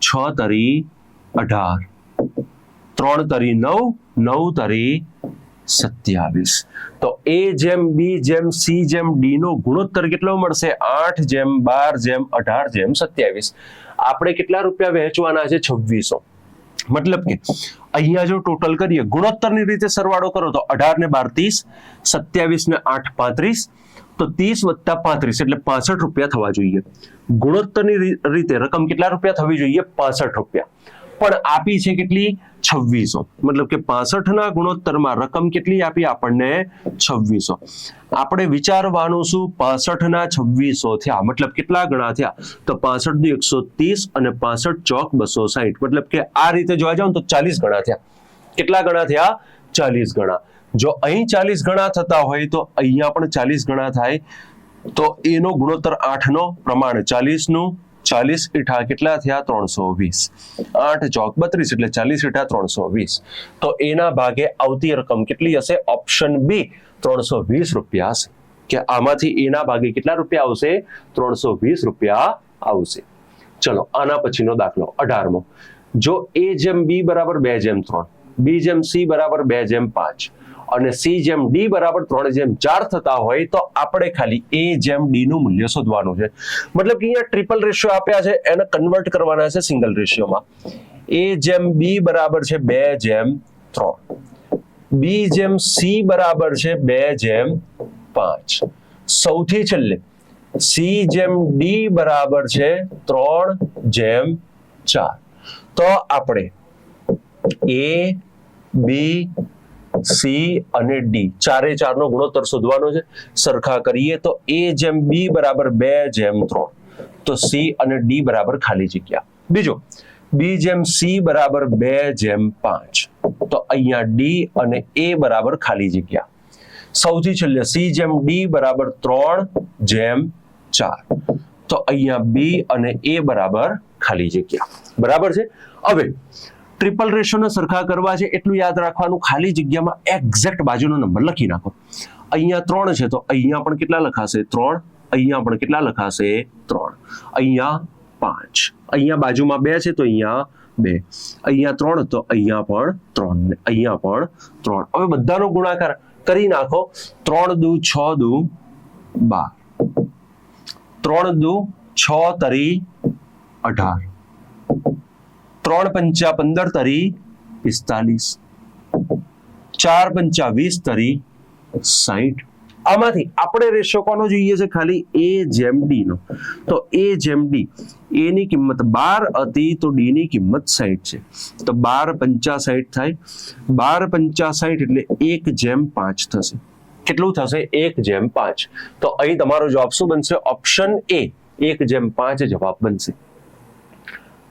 6 તરી 18, 3 તરી 9, 9 તરી 27. તો એ જેમ બી જેમ સી જેમ ડી નો ગુણોત્તર કેટલો મળશે? 8 જેમ 12 જેમ 18 જેમ 27. આપણે કેટલા રૂપિયા વહેંચવાના છે? 2600. મતલબ કે અહીંયા જો ટોટલ કરીએ, ગુણોત્તરની રીતે સરવાળો કરો તો 18 ને 12 30, 27 ને 8 35, તો 30 + 35 એટલે 65 રૂપિયા થવા જોઈએ. ગુણોત્તરની રીતે રકમ કેટલા રૂપિયા થવી જોઈએ? 65 રૂપિયા. પણ આપી છે કેટલી? 2600. મતલબ કે 65 ના ગુણોત્તરમાં રકમ કેટલી આપી આપણને? 2600. આપણે વિચારવાનું શું? 65 ના 2600 થયા, મતલબ કેટલા ગણા થયા? તો 65 દુ 130 અને 65 ચોક 260, મતલબ કે આ રીતે જોવા જાવ તો 40 ગણા થયા. કેટલા ગણા થયા? 40 ગણા. જો અહીં 40 ગણા થતા હોય તો અહીંયા પણ 40 ગણા થાય. તો એનો ગુણોત્તર 8 નો, પ્રમાણ 40 નું, 40 ઈઠા કેટલા થયા? 320. 8 ચોક 32 એટલે 40 ઈઠા 320. તો એના ભાગે આવતી રકમ કેટલી હશે? ઓપ્શન બી 320 રૂપિયા હશે. કે આમાંથી એના ભાગે કેટલા રૂપિયા આવશે? 320 રૂપિયા આવશે. ચલો આના પછીનો દાખલો 18મો. જો એ જેમ બી બરાબર 2/3, બી જેમ સી બરાબર 2/5 અને સી જેમ ડી બરાબર 3/4 થતા હોય તો આપણે ખાલી એ જેમ ડી નું મૂલ્ય શોધવાનું છે. મતલબ કે અહીંયા ટ્રિપલ રેશિયો આપ્યા છે, એને કન્વર્ટ કરવાના છે સિંગલ રેશિયોમાં. એ જેમ બી બરાબર છે 2/3, બી જેમ સી બરાબર છે 2/5, સૌથી છેલ્લે સી જેમ ડી બરાબર છે 3/4. તો આપણે એ, બી, સી અને ડી ચારે ચારનો ગુણોત્તર શોધવાનો છે. સરખા કરીએ તો એ જેમ બી બરાબર 2/3, તો સી અને ડી બરાબર ખાલી જગ્યા. બીજો બી જેમ સી બરાબર 2/5, તો અહીંયા ડી અને એ બરાબર ખાલી જગ્યા. સૌથી છેલ્લે સી જેમ ડી બરાબર 3/4, તો અહીંયા બી અને એ બરાબર ખાલી જગ્યા. બરાબર છે? હવે ટ્રિપલ રેશિયોને સરખા કરવા છે એટલું યાદ રાખવાનું, ખાલી જગ્યામાં એક્ઝેક્ટ બાજુનો નંબર લખી નાખો. અહીંયા 3 છે તો અહીંયા પણ કેટલા લખાશે? 3. અહીંયા પણ કેટલા લખાશે? 3. અહીંયા 5, અહીંયા બાજુમાં 2 છે તો અહીંયા 2, અહીંયા 3 તો અહીંયા પણ 3 ને અહીંયા પણ 3. હવે બધાનો ગુણાકાર કરી નાખો. 3 દુ 6 દુ 12, 3 દુ 6 તરી 18, 3 પંચા 15 તરી 45, 4 પંચા 20 તરી 60. આમાંથી આપણે રેશિયો કોનો જોઈએ છે? ખાલી એ જેમ ડી નો. તો એ જેમ ડી, એ ની કિંમત 12 હતી તો ડી ની કિંમત 60 છે. તો 12 પંચા 60 થાય. 12 પંચા 60 એટલે 1/5 થશે. કેટલું થશે? 1/5. તો અહીં તમારો જવાબ શું બનશે? ઓપ્શન એ 1/5 જવાબ બનશે.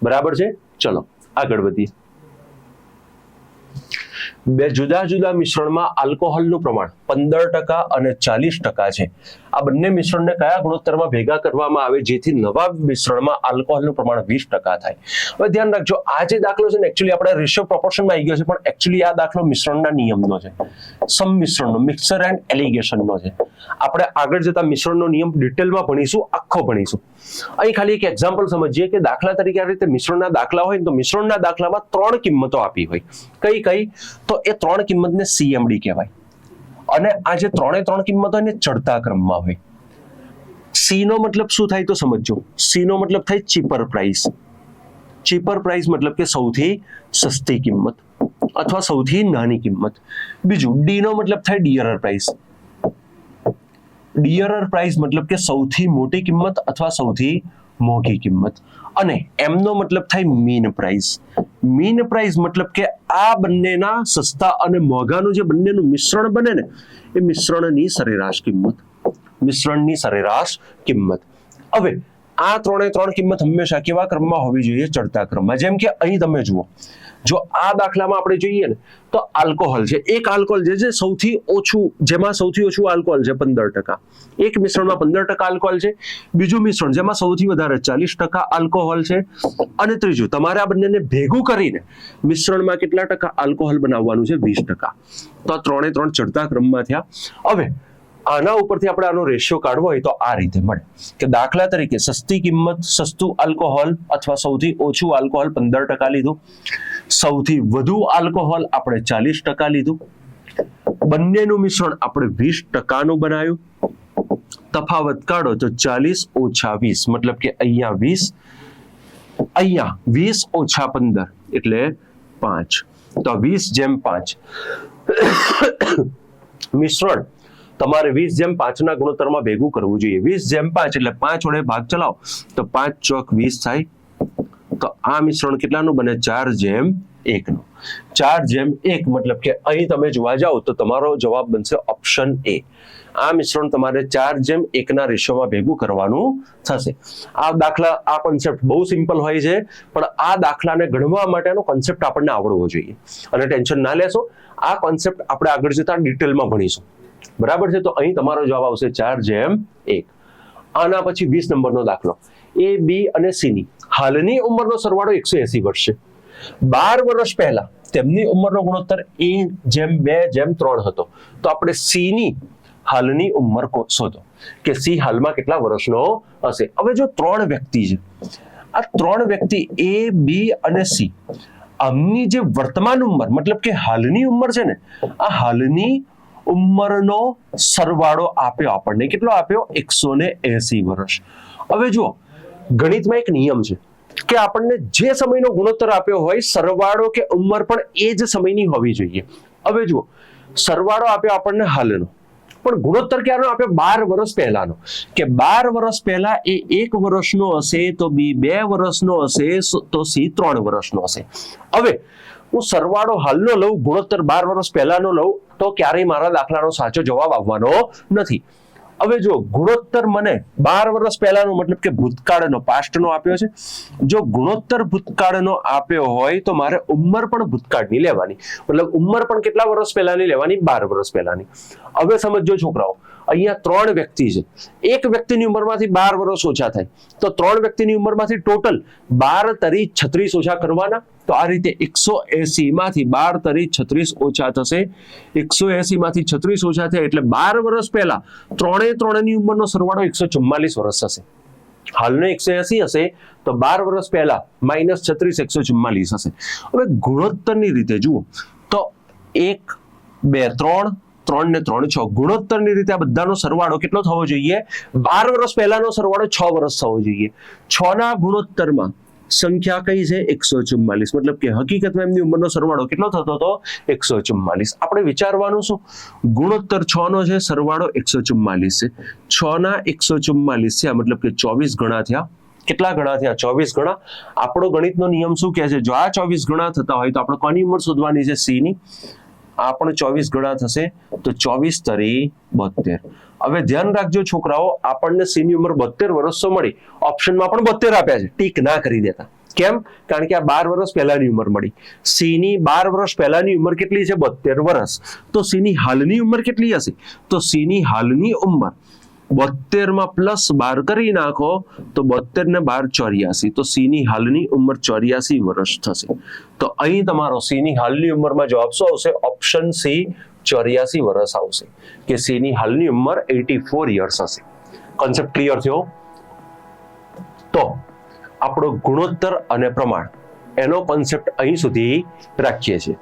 બરાબર છે? ચલો આગળ વધીએ. બે જુદા જુદા મિશ્રણમાં આલ્કોહોલનું પ્રમાણ 15% અને 40% છે. આ બંને મિશ્રણને કયા ગુણોત્તરમાં ભેગા કરવામાં આવે જેથી નવા મિશ્રણમાં આલ્કોહોલનું પ્રમાણ 20% થાય? હવે ધ્યાન રાખજો, આ જે દાખલો છે ને એકચ્યુઅલી આપણે રેશિયો પ્રોપોર્શનમાં આવી ગયો છે, પણ એકચ્યુઅલી આ દાખલો મિશ્રણના નિયમનો છે, સંમિશ્રણનો, મિક્સર એન્ડ એલિગેશનનો છે. આપણે આગળ જતા મિશ્રણનો નિયમ ડિટેલમાં ભણીશું, આખો ભણીશું. અહીં ખાલી એક એક્ઝામ્પલ સમજીએ કે દાખલા તરીકે આ રીતે મિશ્રણના દાખલા હોય તો મિશ્રણના દાખલામાં 3 કિંમતો આપી હોય. કઈ કઈ? તો એ 3 કિંમતને CMD કહેવાય. અને આ જે 3 કિંમતો એને ચડતા ક્રમમાં હોય. સી નો મતલબ શું થાય તો સમજો. સી નો મતલબ થાય ચીપર પ્રાઇસ. ચીપર પ્રાઇસ મતલબ કે સૌથી સસ્તી કિંમત. અથવા સૌથી નાની કિંમત. બીજું ડી નો મતલબ થાય ડિયરર પ્રાઇસ. ડિયરર પ્રાઇસ મતલબ કે સૌથી મોટી કિંમત અથવા સૌથી મોંઘી કિંમત. અને એમ નો મતલબ થાય મીન પ્રાઇસ. મીન પ્રાઇસ મતલબ કે આ બંનેના સસ્તા અને મોંઘાનું જે બંનેનું મિશ્રણ બને ને એ મિશ્રણની સરેરાશ કિંમત. મિશ્રણની સરેરાશ કિંમત. હવે આ ત્રણ કિંમત હંમેશા કેવા ક્રમમાં હોવી જોઈએ? ચડતા ક્રમમાં. જેમ કે અહીં તમે જુઓ, જો આ દાખલામાં આપણે જોઈએ ને તો આલ્કોહોલ છે, એક આલ્કોહોલ જે સૌથી ઓછું, જેમાં સૌથી ઓછું આલ્કોહોલ છે 15%. એક મિશ્રણમાં 15% આલ્કોહોલ છે, બીજું મિશ્રણ જેમાં સૌથી વધારે 40% આલ્કોહોલ છે, અને ત્રીજું તમારે આ બંનેને ભેગું કરીને મિશ્રણમાં કેટલા ટકા આલ્કોહોલ બનાવવાનું છે? 20%. તો આ ત્રણે ચડતા ક્રમમાં થયા. હવે આના ઉપરથી આપણે આનો રેશિયો કાઢવો હોય તો આ રીતે મળે કે દાખલા તરીકે સસ્તી કિંમત, સસ્તું આલ્કોહોલ અથવા સૌથી ઓછું આલ્કોહોલ 15% લીધું, સૌથી વધુ આલ્કોહોલ આપણે 40% લીધું, બંનેનું મિશ્રણ આપણે 20% બનાવ્યું. તફાવત કાઢો તો 40 ઓછા 20 મતલબ કે અહીંયા 20, અહીંયા 20 ઓછા 15 એટલે 5. તો 20:5 મિશ્રણ તમારે 20:5 ના ગુણોત્તરમાં ભેગું કરવું જોઈએ. 20:5 એટલે 5 વડે ભાગ ચલાવો તો 5 ચોક 20 થાય. તો આ મિશ્રણ કેટલાનું બને? 4:1 નું. 4:1 મતલબ કે અહીં તમે જોવા જાઓ તો તમારો જવાબ બનશે ઓપ્શન એ. આ મિશ્રણ તમારે 4:1 ના રેશિયોમાં ભેગું કરવાનું થશે. આ દાખલા, આ કોન્સેપ્ટ બહુ સિમ્પલ હોય છે, પણ આ દાખલાને ગણવા માટેનો કોન્સેપ્ટ આપણને આવડવો જોઈએ. અને ટેન્શન ના લેશો, આ કોન્સેપ્ટ આપણે આગળ જતા ડિટેલમાં ભણીશું. બરાબર છે? તો અહીં તમારો જવાબ આવશે 4:1. આના પછી 20 નંબરનો દાખલો. એ, બી અને સી ની હાલની ઉંમરનો સરવાળો 180 વર્ષ છે. 12 વર્ષ પહેલા તેમની ઉંમરનો ગુણોત્તર 1:2:3 હતો. તો આપણે સી ની હાલની ઉંમર શોધો કે સી હાલમાં કેટલા વર્ષનો હશે. હવે જો 3 વ્યક્તિ છે, આ 3 વ્યક્તિ એ, બી અને સી, આમની જે વર્તમાન ઉંમર મતલબ કે હાલની ઉંમર છે ને, આ હાલની ઉંમરનો સરવાળો આપ્યો આપણને. કેટલો આપ્યો? 180 વર્ષ. હવે જુઓ, ગણિતમાં એક નિયમ છે કે આપણને જે સમયનો ગુણોત્તર આપ્યો હોય, સરવાળો કે ઉંમર પણ એ જ સમયની હોવી જોઈએ. હવે જુઓ, સરવાળો આપ્યો આપણને હાલનો, પણ ગુણોત્તર ક્યારનો આપ્યો? 12 વર્ષ પહેલાનો. કે 12 વર્ષ પહેલા એ 1 વર્ષનો હશે, તો બી 2 વર્ષનો હશે, તો સી 3 વર્ષનો હશે. હવે હું સરવાળો હાલનો લઉં, ગુણોત્તર 12 વર્ષ પહેલાનો લઉં, તો ક્યારેય મારા દાખલાનો સાચો જવાબ આવવાનો નથી. હવે જો ગુણોત્તર મને 12 વર્ષ પહેલાનો મતલબ કે ભૂતકાળનો, પાસ્ટનો આપ્યો છે. જો ગુણોત્તર ભૂતકાળનો આપ્યો હોય તો મારે ઉંમર પણ ભૂતકાળની લેવાની, મતલબ ઉંમર પણ કેટલા વર્ષ પહેલાની લેવાની? 12 વર્ષ પહેલાની. હવે સમજો છોકરાઓ, અહીંયા 3 વ્યક્તિ છે, એક વ્યક્તિની ઉંમરમાંથી 12 વર્ષ ઓછા થાય, તો 3 વ્યક્તિની ઉંમરમાંથી ટોટલ 12 તરી 36 ઓછા કરવાના. તો આ રીતે 180 માંથી 12 તરી 36 ઓછા થશે. 180 માંથી 36 ઓછા થયા એટલે 12 વર્ષ પહેલા ત્રણેની ઉંમરનો સરવાળો 144 વર્ષ હશે. હાલનો 180 હશે તો 12 વર્ષ પહેલા -36 144 હશે. હવે ગુણોત્તરની રીતે જુઓ તો 1 2 3 ને 3 6 ગુણોત્તરની રીતે આ બધાનો સરવાળો કેટલો થવો જોઈએ? 12 વર્ષ પહેલાનો સરવાળો 6 વર્ષ થવો જોઈએ. 6 ના ગુણોત્તરમાં સંખ્યા કઈ છે? 144. મતલબ કે હકીકતમાં એમની ઉંમરનો સરવાળો કેટલો થતો હતો? 144. આપણે વિચારવાનું શું? ગુણોત્તર 6 નો છે, સરવાળો 144 છે. 6 ના 144 છે, મતલબ કે 24 ગણા થયા. કેટલા ગણા થયા? 24 ગણા. આપણો ગણિતનો નિયમ શું કહે છે? જો આ 24 ગણા થતા હોય તો આપણે કોની ઉંમર શોધવાની છે? સી ની. આ પણ 24 ગણા થશે તો 24 તરી 72. હવે ધ્યાન રાખજો છોકરાઓ, આપણને સી ની ઉંમર 72 વર્ષ તો મળી, ઓપ્શનમાં પણ 72 આપ્યા છે, ટીક ના કરી દેતા. કેમ? કારણ કે આ 12 વર્ષ પહેલાની ઉંમર મળી. સી ની 12 વર્ષ પહેલાની ઉંમર કેટલી છે? 72 વર્ષ. તો સી ની હાલની ઉંમર કેટલી હશે? તો સી ની હાલની ઉંમર 72 માં +12 કરી નાખો તો 72 ને 12 84. તો સી ની હાલની ઉંમર 84 વર્ષ થશે. તો અહીં તમારો સી ની હાલની ઉંમરમાં જવાબ શું આવશે? ઓપ્શન સી 84 વર્ષ આવશે. કે સી ની હાલની ઉંમર 84 યર્સ હશે. કોન્સેપ્ટ ક્લિયર થયો? તો આપણો ગુણોત્તર અને પ્રમાણ એનો કોન્સેપ્ટ અહીં સુધી રાખીએ છીએ.